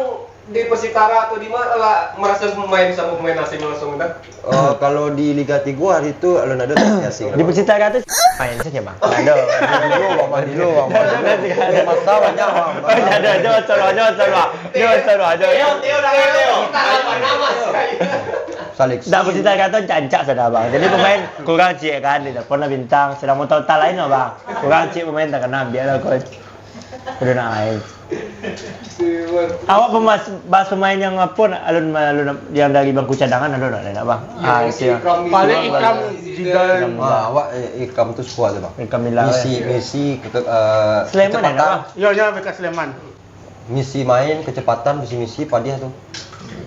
di Persitara atau di mana lah merasa main sama pemain asing langsung kan? Oh, kalau di Liga 3 hari itu alun ada tak asing. Di Persitara tu main saja bang. Ada. Dulu bang. Ada masa banyak bang. Jangan seru. Kita apa nama Seleksi. Tak Persitara tu cancak sudah bang. Jadi pemain kurang cik kan, dia tak pernah bintang. Sedang mau tahu tak lain lah bang. Kurang cik pemain tak kena biarlah coach. Udah nak main. Awak bahas pemain yang apa alun yang dari bangku cadangan ada enggak bang? Paling Ikram Zidane. Awak Ikram tuh squad tuh bang. Ikram Mila. Misi Sleman ada bang? Ya mereka Sleman. Misi main kecepatan misi Padiah tuh.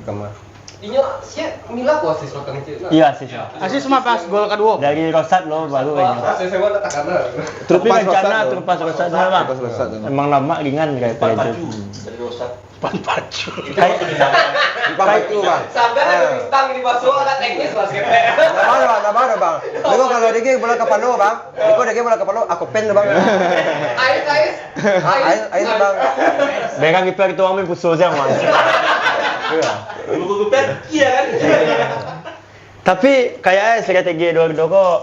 Ikram. Inya sia Mila ko asis waktu kecil. Iya sih. Asis mah pas gol kedua. Dari Rosat lo baru kayaknya. Asis saya tak karena. Tapi Terlepas rencana Rosat, terlepas Rosat sama bang. Terlepas Rosat, tuh. Emang lama ringan kayak itu. Pan baju. Bang itu bang. Sampai ada bintang di basuh ada teknis basket. Nama ada bang. Lalu kalau dia bola ke palo bang. Iko dia bola ke palo, aku pen bang. Ais bang. Mereka kiper itu orang pusuh siang mas. Tapi kayaknya strategi dua-dua kok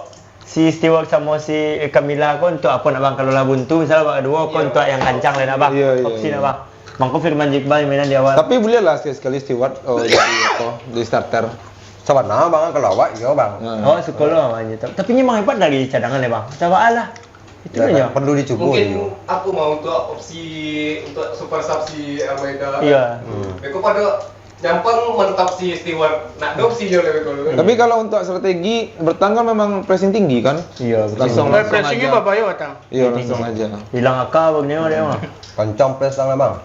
si Stewart sama si Camila kok untuk apa nak bang kalau lah buntu misalnya bang dua kok untuk yang kencang lah nak bang. Opsi nak bang. Bang kok Firman Jikbal mainan di awal. Tapi boleh lah sekali Stewart jadi apa di starter. Sabar nah bang kalau awak iya bang. Oh sekolah aja. Tapi memang hebat dari cadangan ya bang. Coba lah. Itu aja. Perlu dicoba. Mungkin aku mau untuk opsi untuk super sub si Almeida. Iya. Mereka pada nyampang mantap si Stewart. Nak opsinya lebih kalau. Tapi kalau untuk strategi bertahan kan memang pressing tinggi kan? Iya. Langsung Pressingnya aja. babayo atang. Iya langsung aja. Hilang akal begini dia mah. Kencang press lang bang.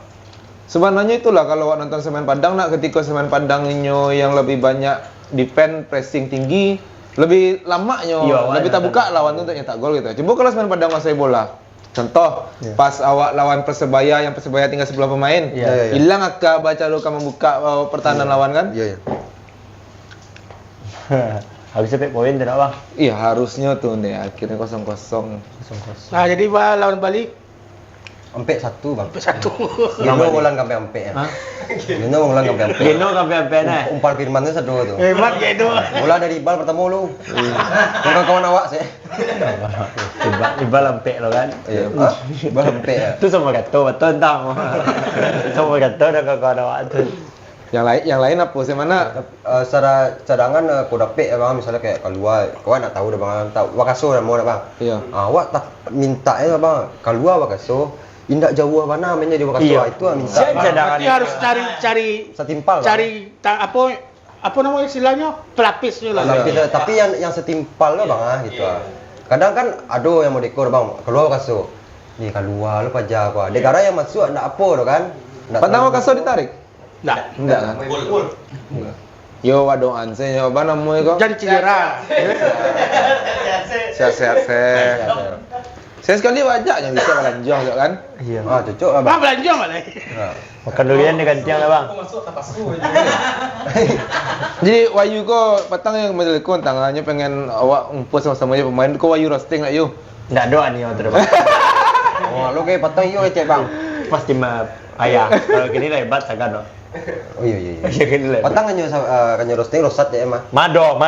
Sebenarnya itulah kalau awak nonton Semen Padang nak ketika Semen Padang nyo yang lebih banyak defend pressing tinggi lebih lama nyo Iya, lebih tak buka lawan tu untuk nyetak gol gitu. Coba kalau Semen Padang menguasai bola. Contoh pas awak lawan Persebaya yang Persebaya tinggal 10 pemain. Iya. Hilang akal baca lu kamu membuka pertahanan lawan kan? Iya. Habis sampai poin tidak bang. Iya harusnya tuh deh akhirnya 0-0. Nah, jadi lawan Bali Ampe satu bang. satu. Gino ulang sampai ampe ya. Gino ulang sampai ampe. Gino kampe nah. Umpal Firman itu satu tuh. Hebat ya itu. Bola dari bal bertemu lu. Kawan awak sih. Ibal lampe lo kan. Iya. Bal ampe ya. Itu sama gato betul tang. Sama gato dah kawan awak tu. Yang lain apa sih mana? Secara cadangan kau dapet ya bang, misalnya kayak keluar, kau nak tahu dah bang, tahu Wakaso dah mau dah bang. Iya. Awak tak minta ya bang, keluar Wakaso, indak jauh mana mainnya di Wakaso, Iya. itu lah minta. Berarti harus cari Setimpal. Bang. cari apa namanya istilahnya pelapisnya lah. Tapi yang setimpal lah bang, gitu lah. Kadang kan ada yang mau dekor bang, keluar Wakaso, ni keluar lu pajak apa, negara yang masuk nak apa tu kan? Pertama Wakaso ditarik? Nah, Enggak kan? Yo wadoan saya apa namanya kok? jadi cedera. Sehat-sehat. Saya sekali wajaknya bisa melanjong juga kan? Iya. Cocok lah Bang bang. belanja malah. Makan durian dengan tiang lah bang. Jadi Wayu kok petang yang menelpon tangannya pengen awak ngumpul sama-sama aja pemain kok Wayu roasting lah yuk. Nggak doa nih waktu bang. Lu kayak patang iyo cek bang. Pasti mah ayah. Kalau kini hebat sangat dong. Oh iya. Iya kini hebat. Patang kanyo roasting rosat ya emang. Mado.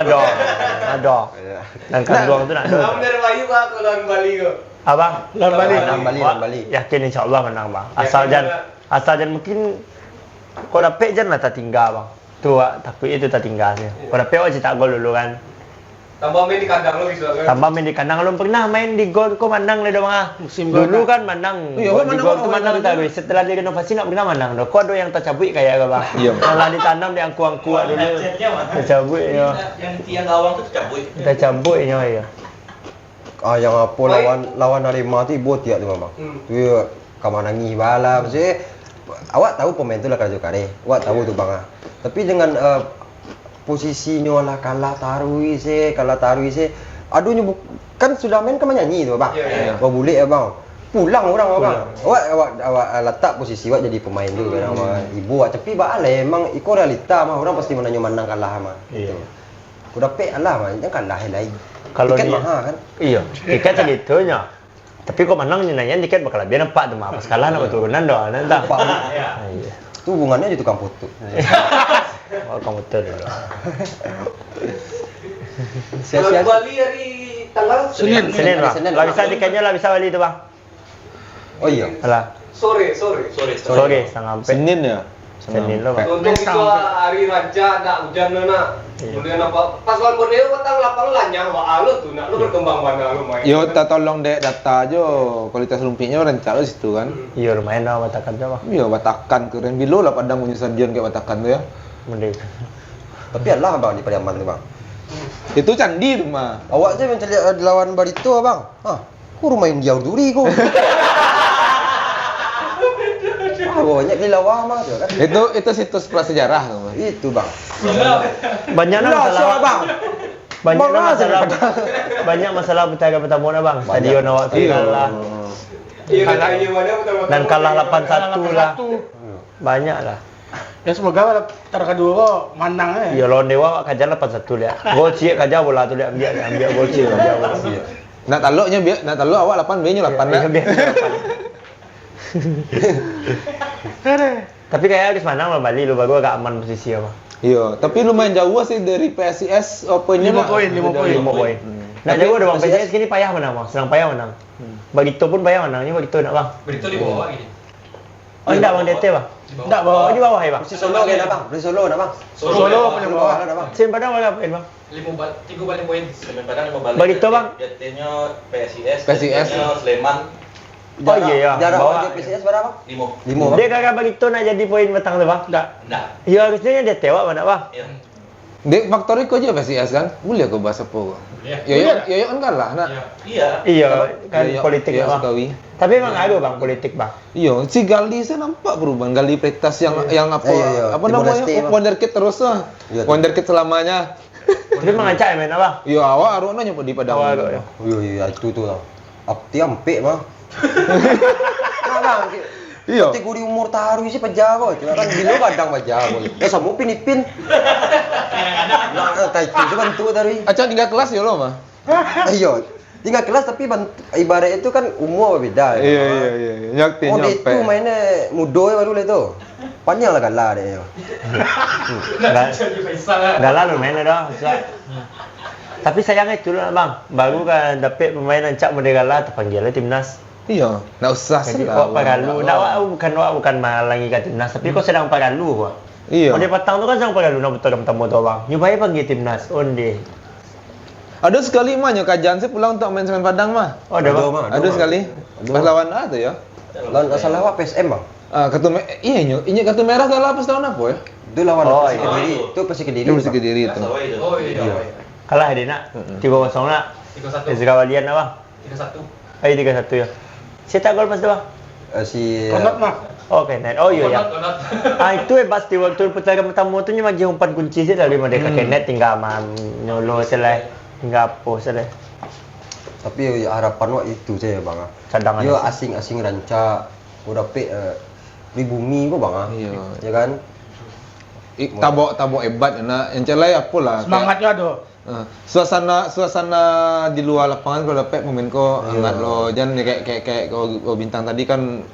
Dan kanduang tu nak. Bener Bayu Pak kalau lawan Bali kok. Abang, Lawan Bali. yakin insya Allah menang bang. Asal jangan mungkin kau dapet jangan lah tak tinggal bang. Tu takut itu tak tinggal sih. Kau dapet awak cetak gol dulu kan. Tambah main di kandang lo bisa kan. Tambah main di kandang belum pernah main di gol kau menang le dong ah. Musim Dulu gol, kan menang. Iya, Gol di menang gol awal tu menang kali. tapi setelah direnovasi nak pernah menang. Kau ada yang tercabut kayak apa bang? Iya. Malah ditanam di angku-angku dulu. Tercabut ya. Yang tiang gawang tu cabut. Tercabut ya. Yang apa lawan Arema tu ibu tiap tu bang. Tu kamar nangis bala maksudnya awak tahu pemain tu lah Raja Kare. Awak tahu tu bang. Tapi dengan posisinya lah kalah tarui se. Aduhnya kan sudah main kan menyanyi tu bang. Iya. Wah boleh ya bang. Pulang orang bang. Awak letak posisi awak jadi pemain tu kan sama ibu awak cepi balai emang iko realita mah orang pasti menanya menang kalah mah. Iya. Ku dapat alah mah jangan kalah lain. Kalau Tiket dia- mahal kan. Iya, tiket segitunya. Tapi kok menang nanya tiket bakal lebih nampak tu mah. Pas kalah nak turunan doh, nanti. Iya. Itu hubungannya di tukang foto. Oh, kamu betul dulu. Kalau Bali hari tanggal Senin. Senin bang. Senin. Lah bisa tiketnya lah bisa balik tu bang. Oh iya. Alah, sore. sore setengah empat. Senin ya? Senin lo bang. Untuk itu hari raja nak hujan nak. Kemudian apa? Pas lawan Borneo petang lapang lanyah wah lu tuh nak lu berkembang mana lu main. Yo, kita tolong dek data aja kualitas lumpinya rencana di situ kan. Iya lumayan lah Batakan tuh bang. Iya, Batakan keren bilo lah Padang punya stadion kayak Batakan tuh ya. Mending. Tapi Allah bang di Pariaman tuh bang. Itu candi tuh mah. Awak aja mencari lawan Barito bang. Ah, ku main jauh duri ku. Banyak di lawang mah tuh kan. Itu situs prasejarah tuh mah. Itu bang. Banyak lah Lah, siapa, masalah bang. Banyak Bang, lah lah, masalah. siapa? Banyak masalah Betaga Petamona bang. Stadion awak tuh Iya. kalah. Iya katanya mana betul-betul. Dan kalah 8-1 lah. Banyak lah. Ya semoga tar kedua menang Iya lawan Dewa kajar 8-1 lihat. Gol Cie kajar bola tuh lihat ambil gol Cie kajar bola. Nak taluknya biar nak taluk awak 8 B nya 8 Iya, nak. biar 8. Tapi kayak habis menang lah Bali lu baru agak aman posisi apa. Iya, tapi lumayan jauh sih dari PSIS opennya 5 poin, 5 poin. 5 poin. Nah Tapi jauh ada bang PSIS PSIS gini payah menang bang, senang payah menang. Bagito pun payah menangnya Bagito nak bang. Berito di bawah gini. Oh enggak bang DT bang. Enggak Oh bawa di bawah ya bang. Persis Solo kayaknya bang. Persis Solo nak bang. Solo punya bawah. Ada bang. Sin Padang berapa poin bang? 3 balik poin. Sleman Padang 5 balik. Bagito, Bang? Jatenya PSIS. PSIS. Jatenya Sleman Oh iya ya. Jarak Bawa. wajib PCS berapa? 5. 5 bang. Dia kagak Bagito nak jadi poin petang tuh bang. Enggak. Enggak. Ya harusnya dia tewak mana bang. Iya. Dek faktor itu aja PSIS kan. Boleh aku bahas apa kok. Iya. Yoyo kan kalah nak. Iya. Iya kan Yoyo- politik Yoyo lah bang. Sekawi. Tapi emang ada bang politik bang. Iya, si Gali saya nampak perubahan. Gali Pretas yang apa Iya. apa Timor namanya? Leste, Bang. Wonderkid terus lah. Iya, tuh. Wonderkid selamanya. Tapi mengancam ya main bang. Iya, awak aruna nyoba di Padang. Awak aruna. Iya itu tuh bang. Apti ampek bang. Nah bang. Iya. Kategori umur taruh sih pejago, cuma kan bilo kadang pejago. Ya sama pinipin. Nah, tai itu kan tuh dari. Acang 3 kelas ya lo mah. Iya. Tinggal kelas tapi ibarat itu kan umur beda. Iya. Nyakti Oh dia nyampe. itu mainnya mudo ya baru lah itu. Panjang lah kalah dia. Enggak lalu main dah. Tapi sayangnya itu lah bang. Baru kan dapat pemain ancak Merdeka terpanggil timnas. Iya, enggak usah Jadi sih. awak pagalu, nak awak bukan malangi kat timnas, tapi kau sedang pagalu kau. Iya. Oh dia petang tu kan sedang pagalu nak betul tamu tu bang. Nyobai panggil timnas, onde. Ada sekali mah kajian saya pulang untuk main semen Padang mah. Oh ada bang. Mah, Ada sekali. Pas lawan A tuh ya. Lawan salah apa PSM bang. Iya ini kartu merah kalah pas tahun apa ya? Itu lawan Oh, Persik iya. Kediri. Itu Persik Kediri. Itu mesti Bang. Kediri itu. Oh iya. Kalah dia nak. 3-0 nak. 3-1. Ezra Walian lah bang. 3-1. Ayo 3-1 ya. Saya tak gol pas tu bang. Si Konot mah. Oh Kenneth. Oh iya ya. Itu pasti waktu pertandingan pertama tu ni bagi umpan kunci saya dari Merdeka Kenneth tinggal nyolo selai. Tinggal apa selai. tapi harapan wak itu saya bang. Cadangan. Dia asing-asing rancak. Udah pe pribumi kok bang. Iya. Ya kan? Tabok hebat nak. Yang celai apa lah. Semangatnya ada. Suasana di luar lapangan kalau dapat pemain kau hangat lo. Jangan kayak kau bintang tadi kan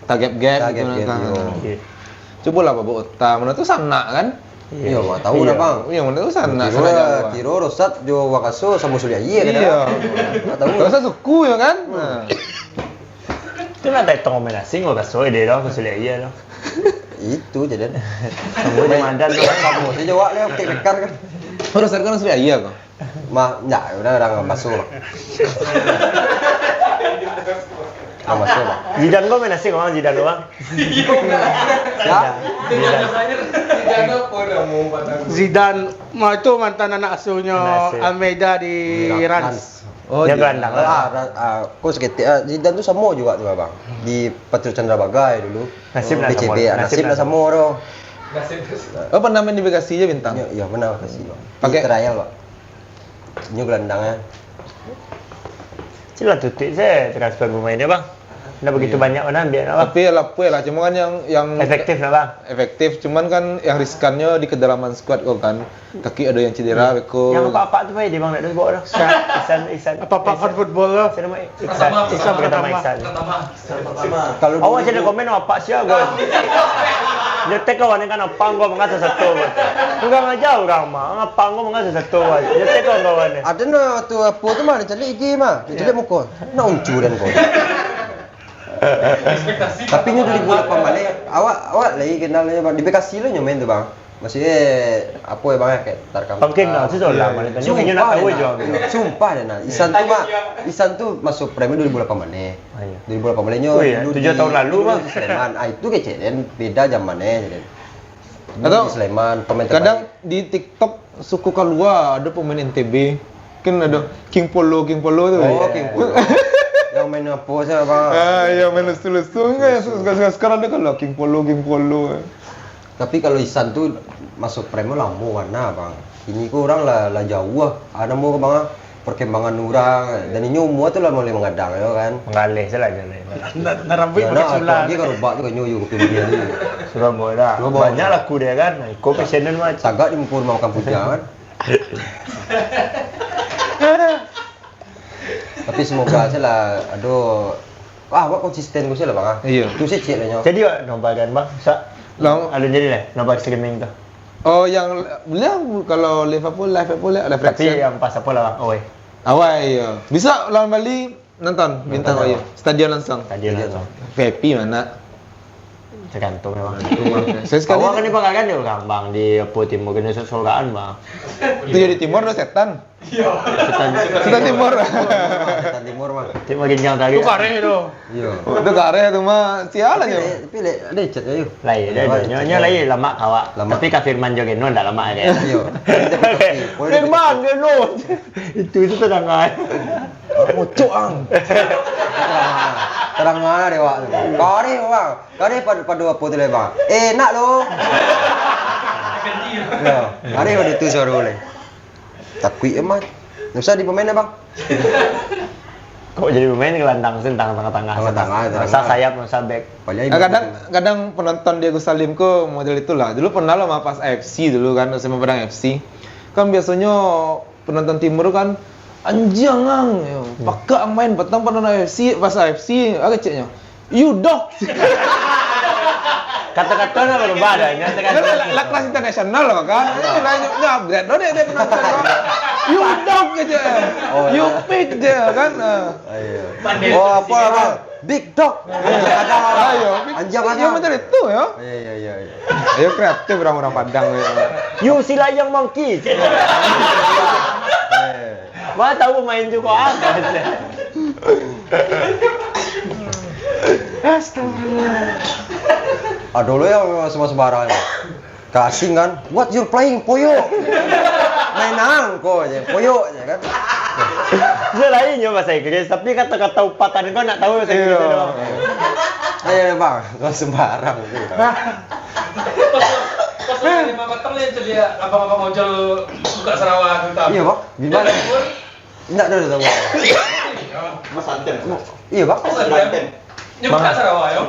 target gap Target gitu gap, kan. iya. Coba lah Bapak Utama, mana tu sana kan? Iya, nggak tahu dah bang. Iya, mana tu sana. Kiro Rosat Jo Wakaso sama Surya iya kan? Iya. Nggak tahu. Kalau saya suku ya kan? Nah. Tu nak tak tong main asing kau kasoi dia dah kesulian iya dah. Itu jadi. Kamu di mandan tu kan kamu. Saya jawab dia tekan kan. Harus kan sudah iya kok. Mah, enggak, udah orang masuk. Ah, masuk. Bang. Zidane kau main asing orang Zidane doang. Ya. Tidak apa dah mau patah. Zidane, mah itu mantan anak asuhnya Anak asuh. Almeida di Rans. Oh, Dia gelandang lah. Kok seketika Zidane tuh sama juga tuh bang di Petrus Chandra Bagai dulu. Nasib lah PCB, sama. nasib lah sama orang. Oh, pernah main di Bekasi aja bintang. Iya benar kasih bang. Pakai- Pakai trial bang. Ini gelandangnya. Cila tutup saya transfer pemain dia bang. Dah begitu banyak mana ambil nak bang. Tapi lah cuma kan yang Efektif lah bang. efektif, cuman kan yang riskannya di kedalaman squad kok kan. Kaki ada yang cedera, beko. Yang apa-apa tu baik dia bang nak duduk bawa dah. Isan. Apa-apa football lah. Saya nama Iksan pertama Iksan. Kalau Awak jadi komen apa sih gol. Dia tek kawan kan apa gol mengasah satu gol. Enggak ngajau orang mah. Apa gol mengasah satu gol. Dia tek kawan. ada na tu apa tu mah dia celik iki mah. Dia celik muka. Nak uncu dan kau. Ekspektasi. Tapi nya 2008 balik, awak lagi kenalnya bang di Bekasi lo nyomain tuh bang. Maksudnya apa ya bang ya kayak tarkam. Pangking lah sih soalnya malah tanya kayaknya nak tahu aja. Sumpah deh nah. Isan tuh masuk premi 2008 mana? Ah, iya. 2008 mana nya. Oh iya, 7 tahun lalu bang. Sleman, itu kece dan beda zamannya jadi. Atau Di Sleman pemain kadang terbaik. di TikTok suku Kalua ada pemain NTB. Kan ada King Polo tuh. Oh, King Polo. Yang main apa sih bang? Yang main lesu-lesu enggak sekarang ada kalau King Polo. Tapi kalau Isan tuh masuk premi lama warna bang. Ini ku orang lah jauh ah. Ada mau ke bang perkembangan orang dan ini umur tuh lah mulai mengadang ya kan. Mengalih salah jalan. Narambi Ya pakai nah, sulam. lagi kan rubak tuh kan nyoyo ke dia ni. Surabaya. Surabaya. Banyak laku dia kan. Ikut passionan macam. Sagak di mumpur mau kampung kan. Tapi semoga saya lah, aduh, awak konsisten gue sih lah bang. Iya. Itu sih cek lah nyo. Jadi wak nombor kan bang. Lang- Ada jadi lah nombor streaming tu. Oh yang bilang kalau Liverpool live ada Tapi Fraction. yang pas apa lah bang? Oh Awal iya. Bisa lawan Bali nonton bintang Nonton, ayo. Stadion langsung. tadi langsung. VIP mana? Tergantung memang. Saya sekali Awak kan dipakai juga kan bang di Apo Timur kan surgaan bang. itu jadi timur ada setan. Setan timur. Setan Timur mah. Cuma ginjang tadi. Itu kareh tu. Iya. Itu kare itu mah sialan ya. Tapi ada chat ayo. Lain dia nyonya lain lama kawak. Lama. Tapi ka Firman juga no ndak lama dia. Iya. Firman dia no. Itu tenang kan. Mucuk ang. Terang mana dia wak. Kare bang. Kare pada apa tu le bang. Enak lo. Ya. Kare pada itu suara boleh. Takui emat. Nusa di pemain bang. Kok jadi pemain gelandang sentang tengah-tengah. Tengah-tengah, Masa sayap, masa back. Paling Kadang penonton Diego Salim ku model itulah. Dulu pernah lo sama pas AFC dulu kan sama Padang FC. Kan biasanya penonton timur kan anjing ang, pakak ang main petang penonton AFC pas AFC agak ceknya. You dog. Kata-katanya berubah adanya. Lah kelas internasional lah kan. Ini upgrade dong dia penonton. You dog aja. You pig dia kan. Ayo. Oh apa bang? Big dog. Ayo. Anjing Ya betul itu ya. Iya. Ayo kreatif orang-orang Padang ya. You si layang monkey. Mana tahu main juga apa. Aduh lo yang semua sembarang. Kasing kan? What you playing poyo? Mainan kok aja, poyo aja kan. Dia lainnya bahasa Inggris, tapi kata-kata upatan kau nak tahu bahasa Inggris doang. Ayo bang, kau sembarang. Pas lagi Mama Terlin celia abang-abang ojol buka Sarawak gitu. Iya bang, gimana? Enggak ada tahu. Mas Anten. Iya bang. Nya buka Sarawak yo.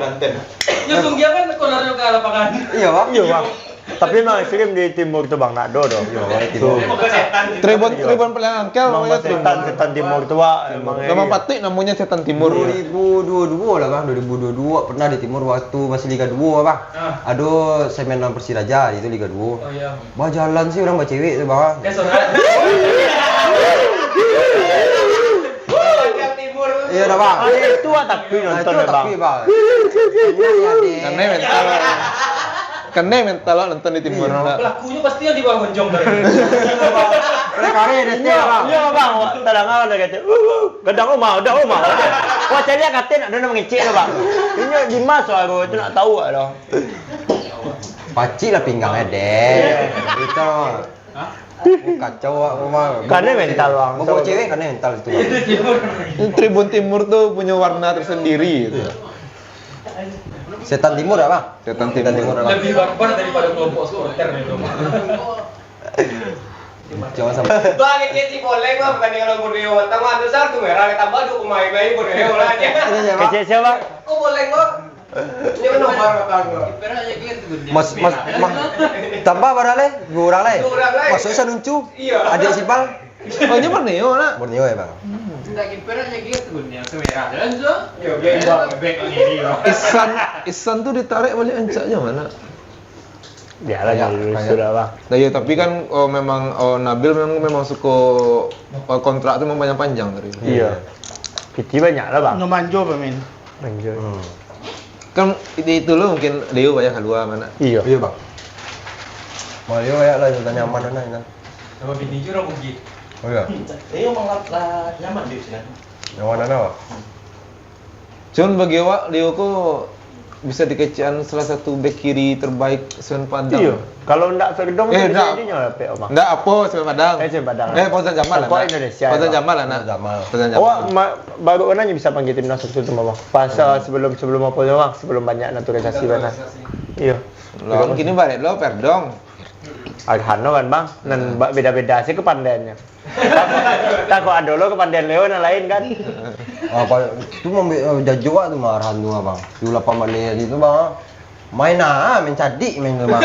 Nyusung dia kan kolarnya ke lapangan. Iya bang. Iya bang. Tapi memang ekstrim di timur itu bang nak do dong. Timur. Bukan setan gitu. Tribun paling angkel Memang namanya Tribun. setan timur itu pak. Memang patik namanya setan timur. 2022 lah bang, 2022 pernah di timur waktu masih Liga 2 bang. Aduh, saya main lawan Persiraja itu Liga 2. Oh iya. Bah jalan sih orang baca cewek tuh bang. Ya saudara. Iya dah bang. Ada itu tapi nonton Itu ya bang. tapi bang. Karena mental lo nonton di timur. Pelakunya pasti yang di bawah gonjong dari. Kare deh Iya bang. Tadang awal dah kata. Gedang rumah, udah rumah. Wah celia katin ada nama ngecek lah bang. Ini di mas aku itu nak tahu lah. Pacik lah pinggangnya deh. Itu. Kacau aku mah. Karena mental bang. Mau bawa cewek karena mental itu. Bang. Tribun timur tuh punya warna tersendiri gitu. Setan timur apa? Setan timur. apa? Lebih barbar daripada kelompok supporter itu. Jangan sampai. Bang, ini si boleh bang, bukan kalau Borneo matang mah besar tuh merah tambah 2 pemain main Borneo lah aja. Ini ya, Bang. Kecil siapa? Kok boleh bang? Ini kan nomor kata gua. Mas tambah berapa le? 2 orang le. 2 orang le. Masuk saya nuncu. Iya. Adik Sipal. Oh ini Borneo nak. Borneo ya bang. Isan tuh ditarik balik ancaknya mana? Ya lah kalau sudah bang. Nah ya tapi kan memang Nabil memang suka kontrak tuh memang panjang dari. Iya. Piti banyak lah bang. No manjo pemain. Anjir. Kan itu lo mungkin Leo banyak keluar mana. Iya. Iya bang. Mario kayak lah sudah nyaman kan. Sama bini juga orang pergi. Oh iya. Dia emang lah nyaman di sini. Nyaman apa? Cuman bagi awak Leo ko bisa dikecian salah satu bek kiri terbaik Semen Padang. Iya. Kalau ndak Verdong ndak. jadinya apa Bang? Ndak apa Semen Padang. Semen Padang. Fauzan Jamal lah. Kok Indonesia, Fauzan ya, Jamal lah nak. Jamal. Fauzan Jamal. Oh, baru nanya bisa panggil timnas waktu itu Bang. Pas sebelum apa ya Bang? Sebelum banyak naturalisasi mana? Iya. Lo mungkin balik lo Perdong. Hano kan Bang, dan beda-beda sih kepandaiannya. Takut ada lo kepandaian Leo yang lain kan. Apa itu mau jajua tuh marahan tuh bang. Di lapangan itu bang. Main cadik main tuh bang.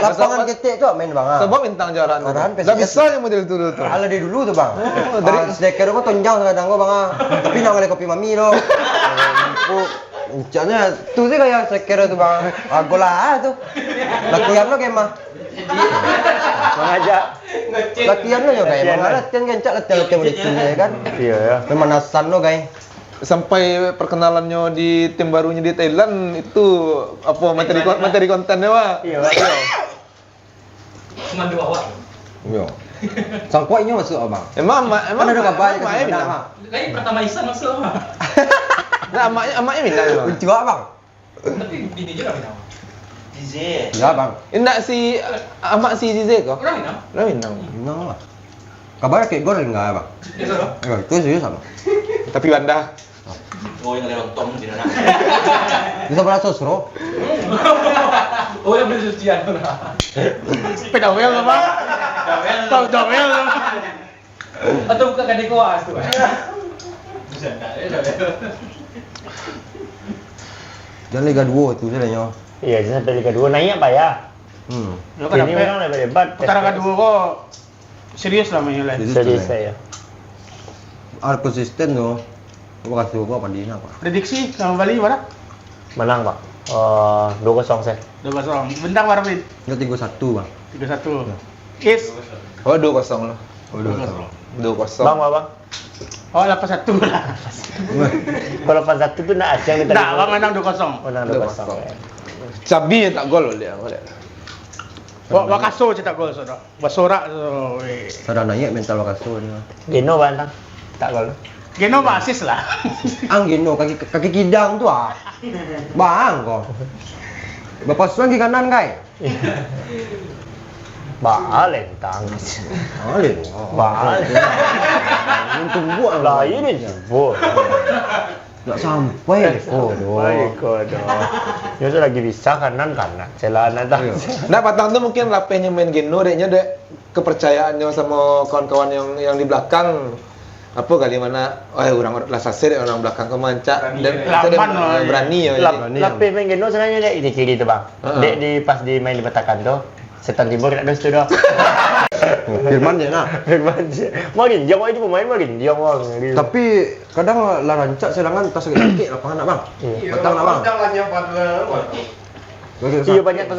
Lapangan ketek tuh main bang. Sebab bintang juara. Arahan Enggak bisa yang model itu tuh. Ala dari dulu tuh bang. Dari striker gua tonjang kadang gua bang. Tapi nang ada kopi mami lo. Encanya tuh sih kayak striker tuh bang. Aku lah tuh. Latihan lo kayak mah. Sengaja. Latihan lo ya kayak mah. Latihan kencak latihan udah ya kan. Iya ya. Pemanasan lo kayak. Sampai perkenalannya di tim barunya di Thailand itu apa materi kontennya wah. Iya. Iya. Cuma dua awak. Iya. Sangkuainya masuk abang. Emang Ada kabar emaknya kasih bilang. bang. Lagi pertama Isan masuk mah. Nah, emaknya bilang emang. Juga bang. Tapi bini juga minum. Dize. Ya bang. Enggak si amak si Zize kok. Orang minum. Lah minang. Minang lah. Kabarnya kayak goreng nggak bang? Ya sudah. Itu serius sama. Tapi Wanda. Oh yang ada lontong di sana. Bisa beras sosro. Oh yang beli sucian. Pedawel lo bang. Tahu dawel. Atau buka kade koas tuh. Bisa enggak ya. Jangan Liga 2 itu sebenarnya. Iya, sampai Liga 2 naik apa ya? Lo Ini kenapa? memang lebih hebat. Putaran kedua kok serius lah mainnya lah. Serius saya. Konsisten tuh. Gua kasih gua Pandina pak. Prediksi sama Bali mana? Menang Pak. 2-0 saya. 2-0. Bentang berapa Bin? Kita 3-1 bang. 3-1. Is. Oh 2-0 lah. Oh 2-0. Bang, Bang. Oh 8-1 lah. Kalau 8-1 tuh nak acang nih tadi. Nah, bang menang 2-0. Menang 2-0. Cabi yang tak gol loh dia. Wakaso cetak gol saudara. Basora. Sadar naik mental Wakaso ini. Geno bantang. Tak gol. Geno basis lah. Anggino kaki kidang tuh ah. Bang kok. Bapak Suan di kanan kai. Lentang. Alin. Untung gua Lah ini jebol. enggak sampai. Ya sudah lagi bisa kanan. Celana dah. Nah, Patang tuh mungkin lapehnya main Geno deknya dek kepercayaannya sama kawan-kawan yang di belakang. Apa kali mana orang lasasir orang belakang kemancak dan Lapan, berani ya. Lapis main Geno sebenarnya dek di kiri tuh Bang. Dek di pas di main di Batakan tuh. Setan Timur nak dus tu dah. Firman je nak. Firman je. Makin dia itu pemain makin dia orang. Tapi kadang lah rancak serangan tas sakit lapangan nak bang. Petang nak bang. Iya banyak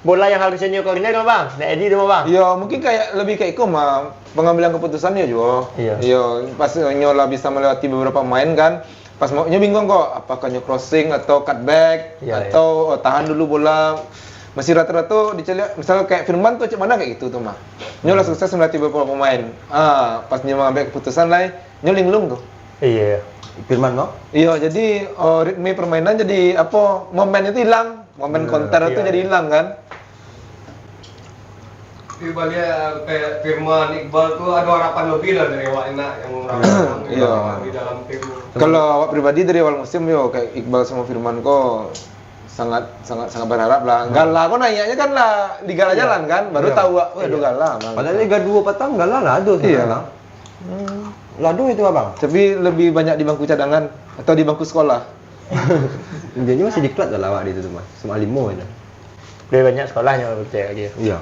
bola yang harusnya new corner kan Bang. Nak Eddie tu Bang. Iya, mungkin lebih kayak itu mah pengambilan keputusan dia juga. Iya, pas nyola bisa melewati beberapa pemain kan. Pas maunya bingung kok, apakah nyo crossing atau cutback atau tahan dulu bola. Masih rata-rata diceliak, misalnya kayak Firman tuh cek mana kayak gitu tuh mah. Nyola sukses melatih beberapa pemain. Pas nyo mengambil keputusan lain, nyo linglung tuh. Iya. Firman no? Iya, jadi ritme permainan jadi apa? Momen itu hilang, momen counter itu jadi hilang kan. Di balik kayak Firman, Iqbal tuh ada harapan lebih lah dari awak enak yang orang di dalam tim. Kalau awak pribadi dari awal musim yo kayak Iqbal sama Firman kok sangat berharap lah. Gala kok nanyanya kan lah di Gala jalan kan, baru tahu aduh Gala. Padahal Liga 2 Petang Gala lado sih. Iya. Lado itu abang. Tapi lebih banyak di bangku cadangan atau di bangku sekolah. Jadi masih diklat lah awak di itu tuh mas. Cuma 5 aja. Lebih banyak sekolahnya percaya dia. Iya.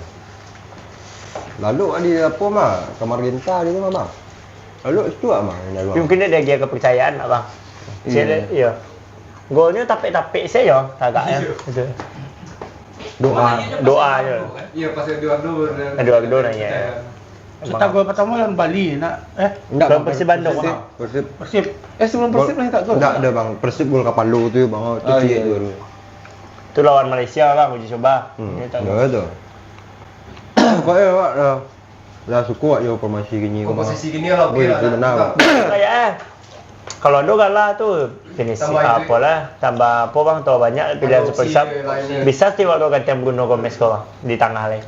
Lalu ada apa mah? Kamar Genta di mana bang? Lalu itu apa bang? Mungkin dia dia kepercayaan Bang. Iya. Golnya tapik-tapik saya agak ya. Itu. Doa je. Iya pas Eduardo nanya. Cetak gol pertama lawan Bali, Enggak, Lawan Persib Bandung, Persib. Bang. Persib. Persib. Sebelum Persib lah tak gol. Enggak ada Bang, Persib gol Kapalu tuh Bang. Oh, itu Oh, sih iya. dulu. Itu lawan Malaysia bang, uji coba. Ini tak Enggak ada. Pokoknya Pak dah suka yo formasi gini kok. Komposisi gini lah oke Wih, lah. itu benar, Bang. kayak kalau Ando kalah tuh finish Tambah itu. apa lah, tambah apa bang, tambah banyak pilihan Ada super opsi sub. lainnya. Bisa sih waktu ganti Bruno Gomez kok bang di tengah lagi.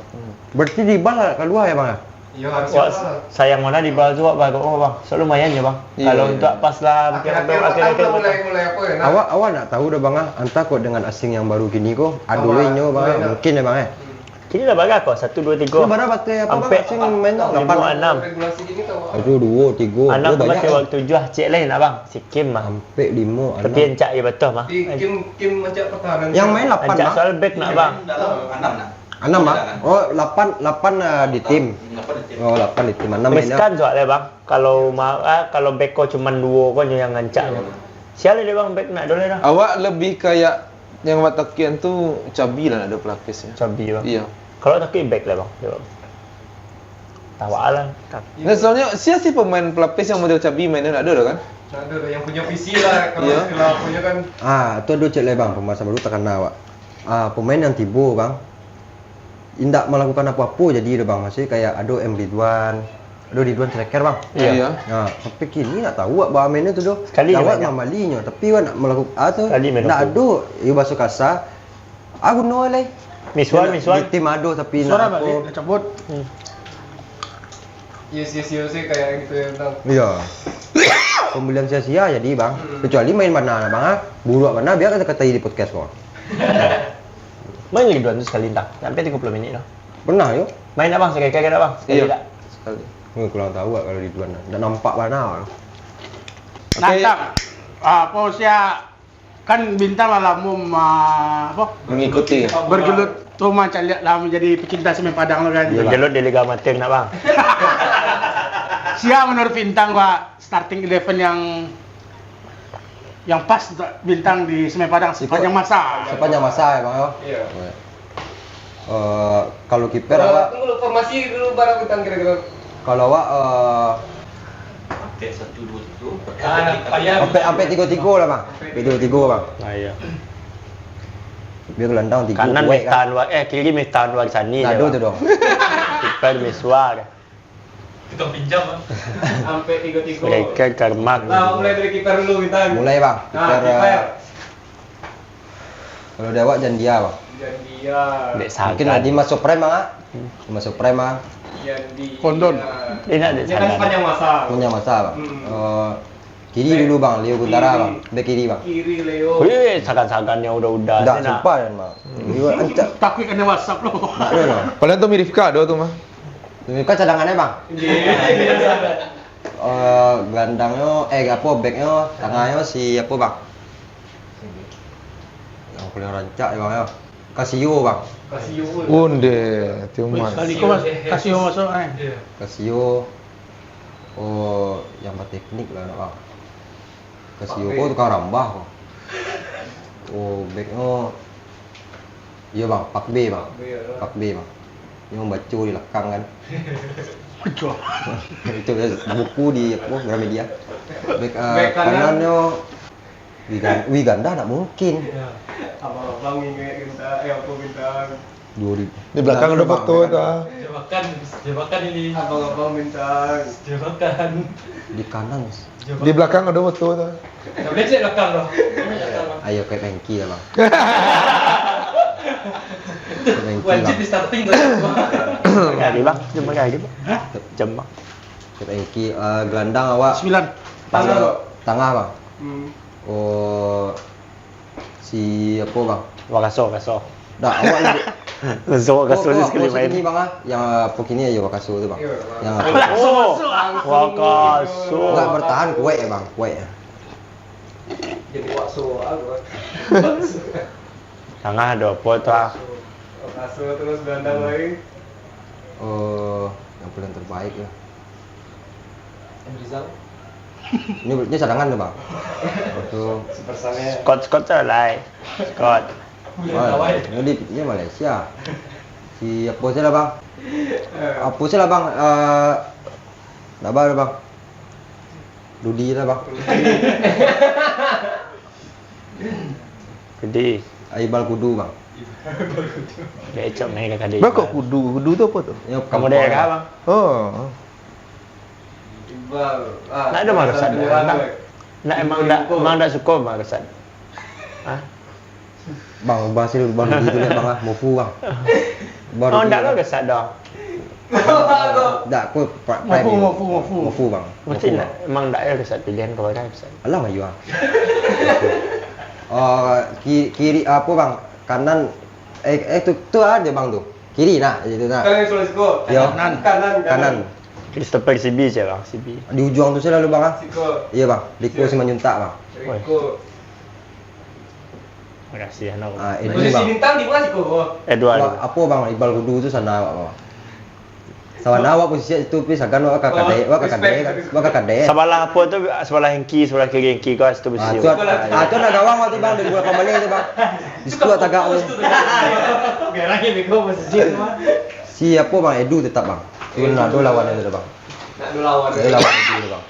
Berarti di bal keluar ya Bang ya? Iya harus Wah, lah. sayang mana di bawah juga bang, bang. So lumayan ya bang. Iya, Kalau iya. untuk pas lah, mungkin Akhir-akhir mulai apa ya? Awak nak tahu dah Bang antara kok dengan asing yang baru gini kok adulinyo Bang. Mungkin ya Bang ya. Kini dah bagus kok, 1, 2, 3. Ini baru pakai apa Bang? Sampai Asing main 5, 8. 6. Regulasi gini tau. Itu 2, 3. Anak tu banyak. pakai waktu 7 cek lain nak bang, si Kim mah. Sampai 5, Tapi encak ya betul mah. Di Kim macam pertahanan. Yang main 8 Encak Bang. soal back nak bang. 6 Bang. Oh, 8 di tim. Oh, 8 di tim. 6 mainnya. Riskan soalnya bang. Kalau back kau cuma 2 kau yang ngancak. Sial dia bang back nak dulu dah. Awak lebih kayak yang Watakian tuh cabi lah ada pelapisnya. Cabi bang. Iya. Kalau tak back lah bang. Dia bang. Tawalan. Nah, soalnya siapa sih pemain pelapis yang model cabi mainnya ada kan? Ada yang punya visi lah kalau Iya. istilah punya kan. Itu ada cek le Bang, pembahasan baru tekan awak. Pemain yang tibo Bang. Tidak melakukan apa-apa jadi Bang, masih kayak M Ridwan. Ridwan striker Bang. Iya. Nah, sampai kini nak tahu awak mainnya tu doh. Sekali awak banyak. mamalinya, tapi awak nak melakukan tu. Sekali main Nak aku. ada, iu bahasa kasar. Aku no leh. Miswan. Di tim ado tapi Suara nak balik, apa. dah cabut. Iya sia-sia sih kayak gitu ya bang. Iya. Pembelian sia-sia jadi Bang. Kecuali main mana Bang Buruk mana biar kita katai di podcast kok. Main lagi 200 sekali tak? Sampai 30 minit dah. Pernah yuk. Main tak bang? Sekali-kali tak bang? Sekali Iya. tak? Sekali. Kurang tahu kalau Ridwan. Tak nampak mana. Nantang. Apa usia kan bintang lah lamum apa? Mengikuti. Bergelut tu macam lihat lah menjadi pecinta semen Padang lo kan. Bergelut di Liga Amatir nak bang? Siapa menurut bintang gua starting 11 yang pas untuk bintang di semen Padang sepanjang masa. Sepanjang masa ya Bang. Iya. Kalau kiper awak Tunggu formasi dulu barang bintang kira-kira. kalau awak sampai 3-3 lah Bang. 3-3 Bang. Ah, iya. Biar gelandang 3 Kanan kuat kan. Miftahan kiri Miftahan Warsani. Nado tu dong. Kiper Miswar. Tukang pinjam kan. Sampai 3-3. Mereka Karmak. Nah, mulai dari kiper dulu bintang. Mulai Bang. Nah, Kiper kiper. kalau dia awak jangan dia Bang. Dan dia. Dek Mungkin Sagan. Adi masuk prem Bang. Masuk prem Bang. Yang di. Kondon. Ini nak Dek Dia kan Sagan. sepanjang masa. Punya masa Bang. Hmm. Kiri dulu Bang, Leo Guntara Kiri. Bang. Bek kiri Bang. Kiri Leo. Wih, Sagan-Sagan yang udah-udah. Enggak Dia nak- sumpah kan Bang. Dia ancak. Takut kena WhatsApp lo. Ada dong. Paling tuh Mirifka ada tuh mah. Ini kan cadangannya Bang. Gelandangnya apa backnya tengahnya si apa Bang? Yang paling rancak ya Bang ya. Casio Bang. Kasih Yul. Unde, cuma. Sekali kau kasih masuk kan. Casio. Oh, yang berteknik lah nak Bang. Casio kok tukang rambah kok. Oh, backnya iya Bang, Pak B Bang. Pak B Bang. Yang baca di lekang kan. Betul. Itu buku di apa Gramedia. Back Back kanan. kanannya Wiganda nak mungkin. Abang ingat kita, apa bintang. 2000. Di belakang ada foto tuh. Jebakan ini. Abang bintang. Jebakan. Di kanan. Di belakang ada foto tuh. Boleh cek belakang loh. Ayo kayak Pengki ya Bang. Kayak Pengki Wajib Bang. di starting tuh. Kali bang, jam kali bang. Jam bang. Kayak Pengki. Gelandang awak 9. tengah Bang. Hmm. Oh si apa Bang? Wakaso. Dah awak lebih. Wakaso di sekali Ini main. Bang Yang Pokini aja Wakaso tu Bang. Iya, Bang. Yang Oh, Wakaso. enggak bertahan kuat ya Bang, kuat ya. Jadi wakso aku. Tengah ada apa tuh? Wakso terus gelandang lagi. Oh, yang paling terbaik ya. Rizal. Ini cadangan tuh Bang. Waktu Supersannya. Scott lah. Scott. ini Malaysia. Si apa sih lah Bang? Apa sih lah bang? Apa lah bang? Dudi lah bang. Gede. Ibal kudu bang. Becok naik kakak dia. Bang kok kudu? Kudu tu apa tu? Ya, Kamu daerah bang? Oh. Nak ada marusan? Nak emang tak suka marusan? Hah? Bang, bahasa dulu bang Dudi tu lihat bang lah, mofu bang. Oh, enggak lo kesat dah. Tak, aku mofu bang. Mesti nak, emang tak ada kesat pilihan kau ada kesat. Alah mayu ah. Oh, kiri apa bang? Kanan tu aja bang tu. Kiri nak itu nak. Kanan Siko. Ya. Kanan. Christopher CB je bang, CB. Di ujung tu saya lalu bang ah. Siko. Iya bang, Diko si Manjuntak bang. Siko. Makasih anak. Ini Posisi bang. bintang di mana Siko? Edward. Apa bang Ibal kudu tu sana bang. Sawana awak posisi itu pi sagan awak kakade. Sebelah apa tu? Sebelah Hengki, sebelah kiri Hengki kau situ posisi. Tu nak gawang waktu bang di bola pembalik tu bang. Di situ tagak tu. Biar lagi bego posisi tu mah. Si apa bang Edu tetap bang. Tu nak do lawan itu bang. Nak dulu lawan. Saya lawan Edu tu bang.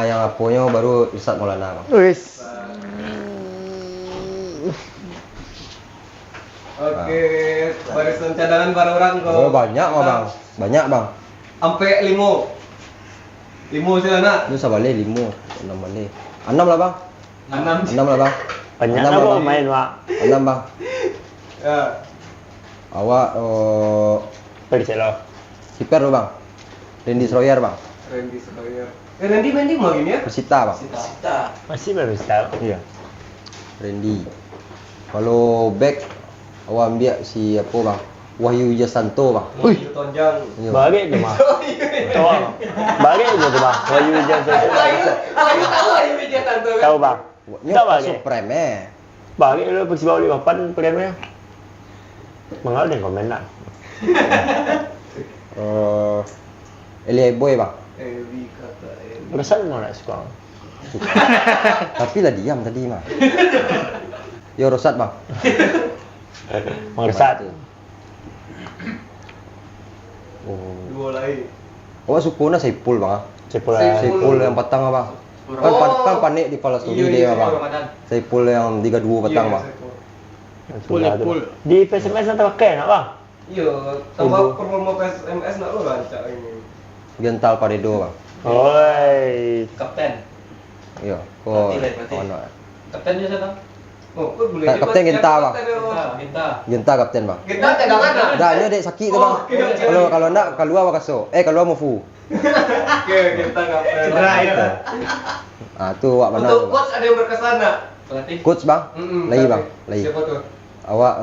Yang aponya baru Ustaz Maulana bang. Wis. Oke, barisan cadangan baru orang kok. Oh banyak mah bang. Banyak bang. Sampai 5 sih anak. Itu sabale 5, 6 balik. 6 lah bang. 6 lah bang. Banyak Enam apa lah, Bang. main mak? 6 bang. Ya. Awak Pergi lo. kiper lo bang. Randy Sawyer bang. Randy Sawyer. Randy main di mana ini ya? Persita bang. Masih baru start. Iya. Randy. Kalau back awak ambil si apa bang? Wahyu Jasanto bang. Wih, tonjang. Iya. Balik je mah. Tahu. Balik je tu bang. Wahyu Wijaya Ayo tahu ayo media tante. Tahu bang. Nyo Tak balik. masuk prem Balik lo pergi bawa 58 premnya. Mengal dan komen nak. Elia Boy bang. Evi kata Evi. Pesan mau nak suka. Tapi lah diam tadi mah. Yo Rosat bang. Mengersat. Oh. Dua lain. Awak suka na Saipul bang. Cepul Saipul yang petang bang. Kan panik di Palace Story dia bang. Saipul yang 32 petang bang. Pul. Di PSMS nak pakai nak bang? Iya, tambah performa PSMS nak lo rancak ini. Gental Paredo bang. Oi. Kapten. Iya. Kok Berarti. ono. Kapten dia siapa? Oh, kok boleh. Kapten Genta, Bang. Minta. Genta kapten bang. Kita cadangan nak. Dah dia dek sakit tu bang. Kalau nak keluar Wakaso. Keluar Mufu. Oke, kita kapten. Cedera itu. Tu awak mana? Untuk coach ada yang berkesan nak? Pelatih. Coach bang. Lagi bang. Lagi. Siapa tuh? Awak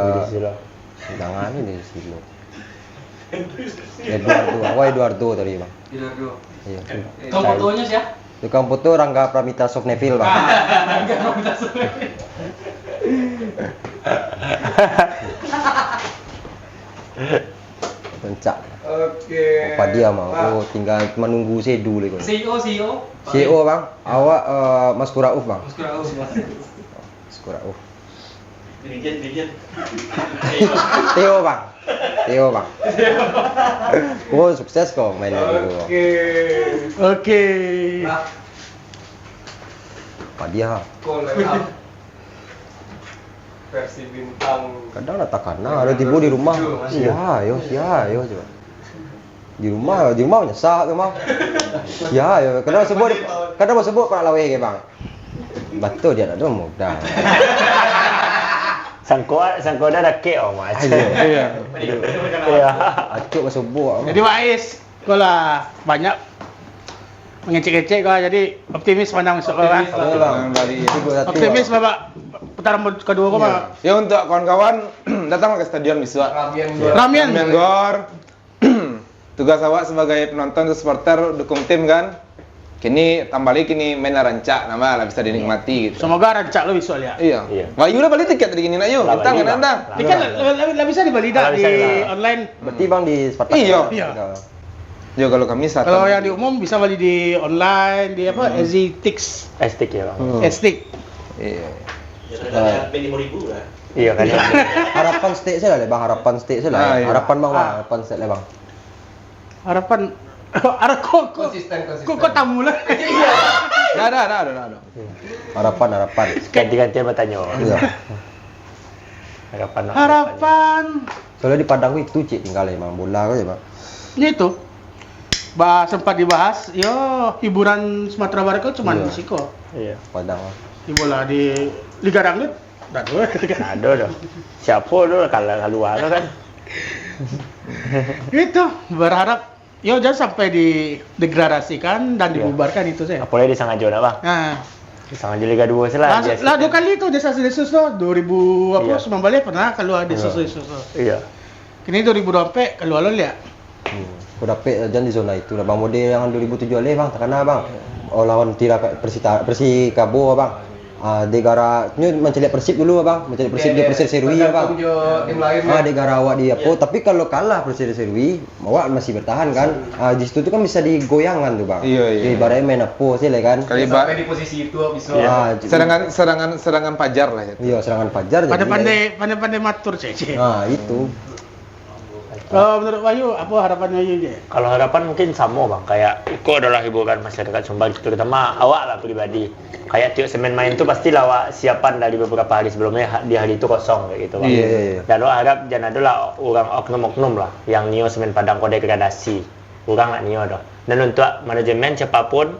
Di sini. jangan ini di silo. Eduardo. Awak Eduardo tadi bang. Tidak dulu. Iya. Kau fotonya sih ya? Tukang foto Rangga Pramita Soft Neville bang. Pencak. Oke. Apa dia mau? Oh, tinggal menunggu Sedu lagi. CEO. CEO bang. Awak Mas Kurauf bang. Mas Kurauf. Dirijen. Theo bang. Theo bang. Oh sukses kok mainnya dulu. Oke. Apa dia? Collab up. Versi bintang. Kadang nak karena ada tibu di rumah. Sia, yo coba. Di rumah nyesal ke mau. Ya, yo kadang sebut pak lawe ke bang. Betul dia nak dong mudah. Sangko dah ke oh mas. Iya. Iya. Acuk sebut. Jadi Wais, kau lah banyak mengecek-ecek kau jadi optimis pandang masuk kau lah. Bang, balik itu gua satu. Optimis bapak putaran kedua kau mah. Ya untuk kawan-kawan datang ke stadion besok. Ramian. Gor. Tugas awak sebagai penonton atau supporter dukung tim kan. Kini tambah lagi kini main rancak nama lah bisa dinikmati gitu. Semoga rancak lo bisa lihat. Iya. Wah, yuk beli tiket tadi gini nak yuk. Lah, Kita beli, nggak nandang. Bang. Tiket lah bisa dibeli dah Lah, di bisa lah. online. Berarti bang di Spartak. Iya. Iya. Yo kalau kami saat. Kalau yang di umum bisa beli di online di apa? Ezitix, Estik ya bang. Estik. Iya. Iya kan. Ya. Harapan stake saya lah bang, harapan stake saya lah. Ah, iya. Harapan bang, harapan stake lah bang. Harapan kok Konsisten. kok tamu lah. Ada. Harapan. Ganti-gantian bertanya. Iya. Harapan. Soalnya di Padang itu cik tinggal bang, bola aja bang. Ya itu. Sempat dibahas, yo hiburan Sumatera Barat itu cuma Iya. musiko. Iya. Padang. Di bola di Liga Dangdut. Ada. Siapa dulu kalau keluar kan? Itu berharap yo jangan sampai didegradasikan dan dibubarkan itu saya. Apalagi di Sangajo nak bang? Nah, Di Sangajo Liga 2 sih lah. lah 2 kali itu desa-desus tuh 2000 Iya. 19 pernah keluar desus-desus. Iya. Kini 2020 keluar lo lihat. Kau dapet jangan di zona itu lah bang. Model yang 2007 bang, terkena bang. Oh lawan Persikabo bang. Di gara nyu mencari Persib dulu bang, mencari Persib di Persir Serui ya bang. Tim lain. Di gara awak di apa? Tapi kalau kalah Persir Serui, awak masih bertahan kan? Di situ tuh kan bisa digoyangkan tuh bang. Iya. Jadi ibaratnya main apa sih lah kan? Kali Sampai di posisi itu bisa. serangan Fajar lah itu. Iya serangan Fajar. jadi- Pandai-pandai matur cece. Itu. Menurut Wahyu apa harapan Wahyu je? Kalau harapan mungkin sama bang, kayak itu adalah hiburan masyarakat Sumbar gitu, terutama awak lah pribadi. Kayak tiap semen main itu pasti awak siapan dari beberapa hari sebelumnya di hari itu kosong kayak gitu bang. Iya. Dan awak harap jangan ada lah orang oknum-oknum lah yang nio semen Padang kode degradasi. Orang nak nio dah. Dan untuk manajemen siapapun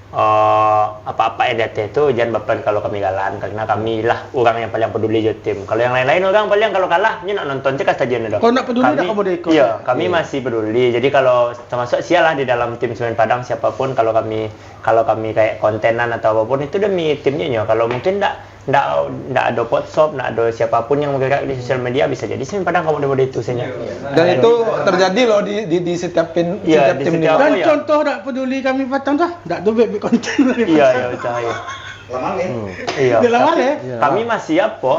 apa-apa yang datang itu jangan baper kalau kami galan, karena kami lah orang yang paling peduli je tim. Kalau yang lain-lain orang paling kalau kalah ni nak nonton je kat stadion dah. Kau nak peduli tak kamu ikut? Iya, kami masih peduli. Jadi kalau termasuk sialah di dalam tim Semen Padang siapapun kalau kami kayak kontenan atau apapun itu demi timnya nyo. Kalau mungkin ndak ada potshop, ndak ada siapapun yang bergerak di sosial media bisa jadi Semen Padang kamu mode itu saja. Dan itu terjadi loh di setiap tim Iya, setiap di tim setiap- Dan ya? contoh tak peduli kami Patang dah, tak tu baik konten. Iya, cahaya. Iya. Dia lawan tapi ya? Kami masih apa?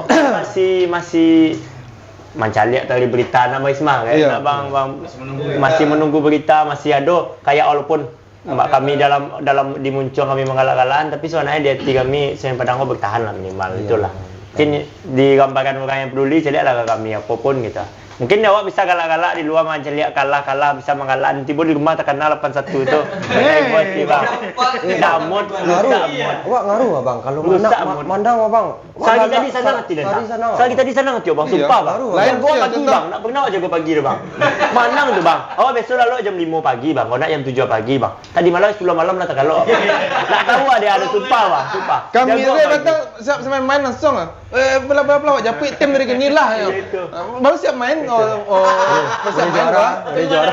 masih mencari dari berita nama Isma kan? Iya. Bang masih menunggu berita, masih ada kayak walaupun kami dalam dimuncul kami mengalah-alahan, tapi sebenarnya di hati kami Semen Padang bertahan lah minimal itulah. Mungkin digambarkan orang yang peduli jadi lah kami apapun gitu. Mungkin awak bisa galak-galak di luar macam lihat kalah bisa mengalah, tiba di rumah terkenal 8-1 itu. Buat bang. Tidak mood, Ngaruh. rusak mood. Wah ngaruh abang kalau Rusak mana mood. mandang abang. Sekali tadi sana ngerti dah. Sekali tadi sana ngerti bang, sumpah bang. baru, Lain gua iya, pagi tetap. bang, nak pernah aja gua pagi dah bang. Manang tu bang. Awak besok lalu jam 5 pagi bang, kau nak jam 7 pagi bang. Tadi malam 10 malam nak kalau. Nak tahu ada sumpah bang, sumpah. Kami Jago ni pagi. datang siap main main langsung ah. Bela japit tim dari kini lah ya. Itu. Baru siap main siap main Dari juara.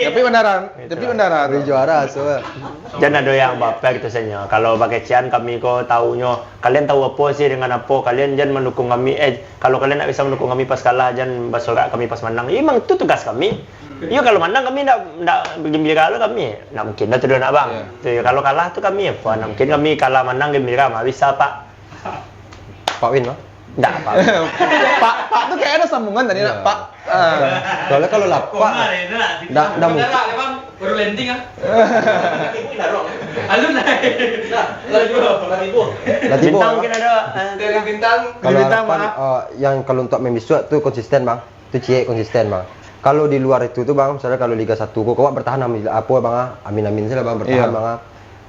Tapi benaran. Dari juara so. Jangan ada yang baper gitu saja. Kalau pakai cian kami kau tahunya, kalian tahu apa sih dengan apa? Kalian jangan mendukung kami. Kalau kalian tak bisa mendukung kami pas kalah, jangan bersorak kami pas menang. Memang itu tugas kami. Iya kalau menang kami nak gembira kalau kami, nak mungkin dah tu nak bang. Tuh, kalau kalah tu kami apa? Nak mungkin kami kalah menang gembira mah bisa pak. Pak Win mah. Enggak apa. Pak tuh kayak ada sambungan tadi nak Pak. Soalnya kalau lapak ndak mungkin. bang, baru landing ah. Alun naik. Latibo. Bintang mungkin ada. Dari bintang. Kalau Bintang, harapan yang kalau untuk main biswa tuh konsisten bang. Itu cie konsisten bang. Kalau di luar itu tuh bang, misalnya kalau Liga 1 kau bertahan apa bang? Amin sih lah bang bertahan Iya. bang.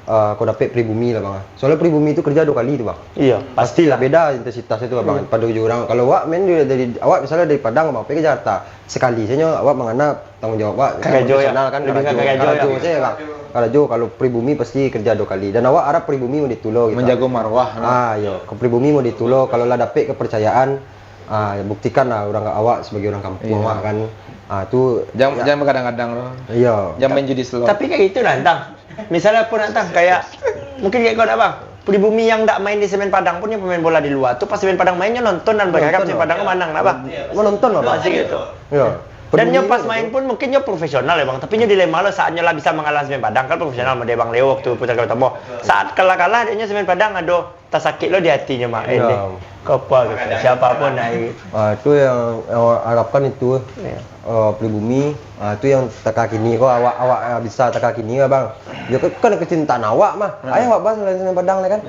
Kau dapet pribumi lah bang. Soalnya pribumi itu kerja 2 kali tuh bang. Iya, Pastilah beda intensitasnya itu bang. Pada tujuh orang. Kalau awak main dari awak misalnya dari Padang bang, pergi ke Jakarta sekali saja awak mengana tanggung jawab awak. Karajo ya? Profesional kan Lebih ke Karajo Karajo ya? saya bang. Karajo kalau pribumi pasti kerja 2 kali. Dan awak harap pribumi mau ditulo gitu. Menjaga marwah. Yo, ke pribumi mau ditulo kalau lah dapet kepercayaan, buktikan lah orang awak sebagai orang kampung awak kan. Itu Jangan begadang-gadang loh. iya. Jangan main judi slow. Tapi kayak gitu lah, Tang. Misalnya pun Tang kayak mungkin kayak kau nak bang. Pribumi yang tak main di Semen Padang pun yang pemain bola di luar tuh pas Semen Padang mainnya nonton dan berharap Semen Padang menang nak bang. Mau nonton apa? Masih gitu. Iya. Dan Pribumi nyo pas itu. main pun mungkin nyo profesional ya bang, tapi nyo dilema lo saatnya lah bisa mengalah Semen Padang kan profesional sama dia bang Leo waktu putar utama. Saat kalah dia Semen Padang ada tak sakit lo di hatinya mak. Iya. Ini apa gitu. Siapapun naik. Itu yang harapkan itu. Iya. Pribumi itu yang teka kini kok awak bisa teka kini ya bang. Ya kan kecintaan awak mah. Ayo awak bahas lain Padang lah kan.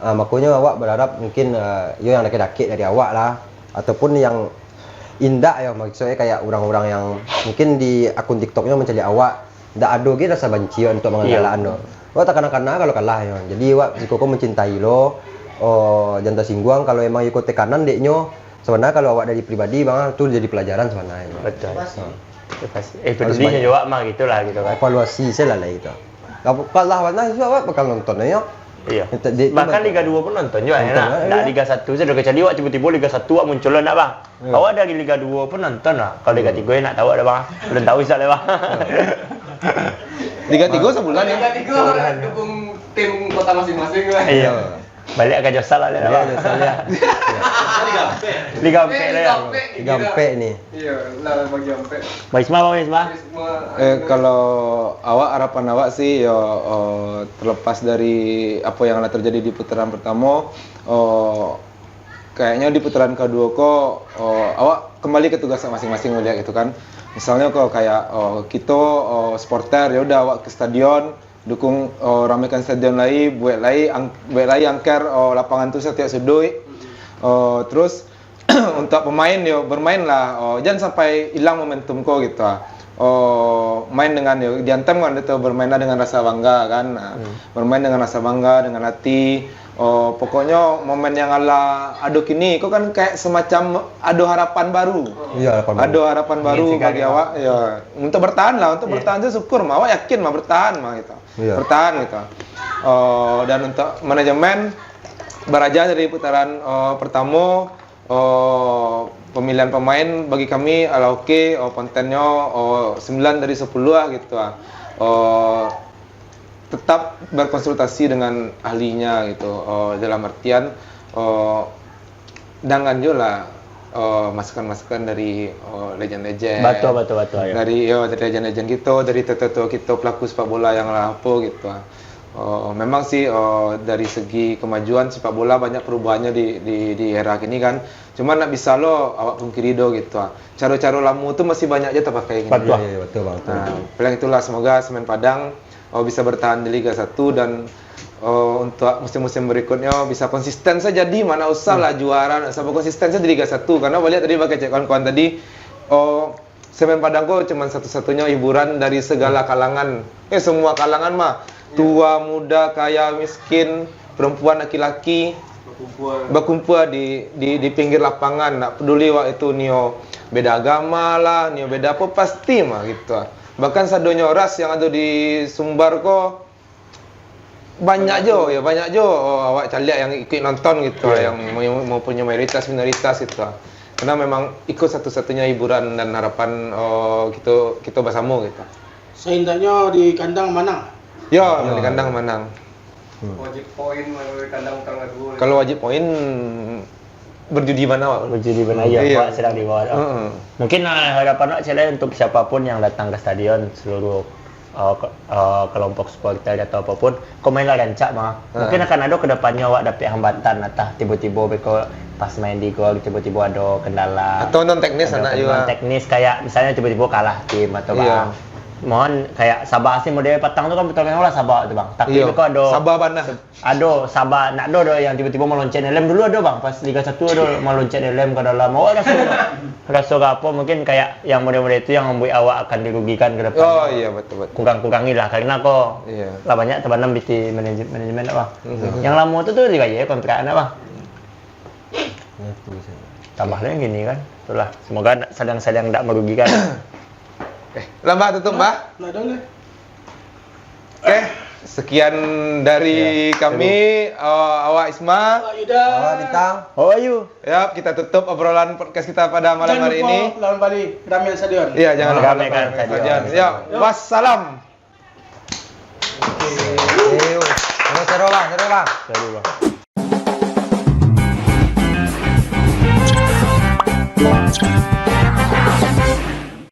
makanya awak berharap mungkin yo yang dake-dake dari awak lah, ataupun yang indah ya, maksudnya kayak orang-orang yang mungkin di akun TikToknya mencari awak, ndak ada gitu rasa benci untuk mengendalaan lo. Wah tak kena kalau kalah ya. Jadi wak si Koko mencintai lo, jangan tersinggung kalau emang ikut tekanan deknya. Sebenarnya kalau awak dari pribadi bang itu jadi pelajaran sebenarnya. Betul. Pedulinya juga mah gitulah gitu kan. Evaluasi saya lah itu. Kalau mana itu awak bakal nonton ya. Iya. Bahkan Liga 2 pun nonton juga enak. Nah, Liga 1 saya udah kecuali awak tiba-tiba Liga 1 awak muncul enggak bang? Awak dari Liga 2 pun nonton lah. Kalau Liga 3 nak tahu ada bang. Belum tahu soalnya bang. Liga 3 sebulan ya. Liga 3 dukung tim kota masing-masing lah. Iya. Balik ke Josal lah ya. Liga Ampe lah ya. Liga Ampe nih. Iya, lah bagi Ampe. Bang Isma. Kalau awak harapan awak sih ya terlepas dari apa yang akan terjadi di putaran pertama, kayaknya di putaran kedua kok awak kembali ke tugas masing-masing melihat gitu kan. Misalnya kok kayak kita supporter ya udah awak ke stadion dukung ramaikan stadion lain, buat lain angker lapangan tu setiap sudut. Terus untuk pemain yo bermain lah, jangan sampai hilang momentum kok gitu. Main dengan yo diantem kan itu bermainlah dengan rasa bangga kan. Bermain dengan rasa bangga, dengan hati. Pokoknya momen yang ala ado kini kok kan kayak semacam ado harapan baru. Iya, harapan baru. Ado harapan baru bagi awak ya. Untuk bertahan lah, untuk bertahan itu syukur mah awak yakin mah bertahan mah gitu. Iya. Bertahan gitu. Dan untuk manajemen beraja dari putaran pertama, pemilihan pemain bagi kami ala oke, kontennya 9 dari 10 lah gitu. Tetap berkonsultasi dengan ahlinya gitu, dalam artian jangan juga masukan-masukan dari legend-legend. Betul. Ya. Dari legend-legend kita, dari tetua kita pelaku sepak bola yang lah apa gitu. Memang sih dari segi kemajuan sepak bola banyak perubahannya di era kini kan. Cuma nak bisa lo awak pungkiri do gitu. Cara-cara lama tu masih banyak aja terpakai. Betul. Iya, betul bang. Nah, paling itulah semoga Semen Padang bisa bertahan di Liga 1 dan untuk musim-musim berikutnya bisa konsisten saja di mana usah lah juara, sampai konsisten saja di Liga 1 karena lihat tadi pakai cek kawan-kawan tadi Semen Padang kok cuma satu-satunya hiburan dari segala kalangan. Semua kalangan mah, tua, muda, kaya, miskin, perempuan, laki-laki berkumpul di pinggir lapangan, nak peduli wak itu nio beda agama lah, nio beda apa pasti mah gitu. Bahkan sadonyo ras yang ada di Sumbar kok banyak jo awak caliak yang ikut nonton gitu, yang mau punya mayoritas minoritas gitu. Karena memang ikut satu-satunya hiburan dan harapan kita bersama gitu. Seindahnya di kandang Manang. Ya, di kandang Manang. Wajib poin melalui kandang tangga 2. Kalau wajib poin berjudi mana Wak? Berjudi benar ya, Iya. Pak sedang dibawa. Mungkin harapan Wak saya untuk siapapun yang datang ke stadion, seluruh kelompok supporter atau apapun, mainlah rancak mah. Mungkin akan ada kedepannya Wak dapat hambatan atau tiba-tiba beko pas main di gol tiba-tiba ada kendala. Atau non teknis anak juga. Non teknis kayak misalnya tiba-tiba kalah tim atau Iya. bang. Mohon kayak Sabah sih model Patang tu kan betul lah Sabah tu bang. Tapi Iya. kok ada Sabah mana? Ada Sabah nak ada yang tiba-tiba meloncat dalam dulu ada bang pas Liga 1 ada meloncat dalam ke dalam. Awak rasa apa mungkin kayak yang model-model itu yang membuat awak akan dirugikan ke depan. Oh iya betul. Kurang-kurangi lah karena kok Iya. lah banyak teman di manajemen apa. Yang lama itu tuh juga ya kontrak apa. Tambahnya gini kan. Itulah semoga sedang-sedang tidak merugikan. Mbak tutup Mbak. Nak dong. Oke, sekian dari kami awak Isma. Pak Yuda. Bintang. Oh ayu. Ya, kita tutup obrolan podcast kita pada malam Jangan hari lupa ini. lawan Bali, Ramian Stadion. Iya, jangan lupa Ramaikan nonton stadion. Ya, wassalam. Seru bang. Sorry bang.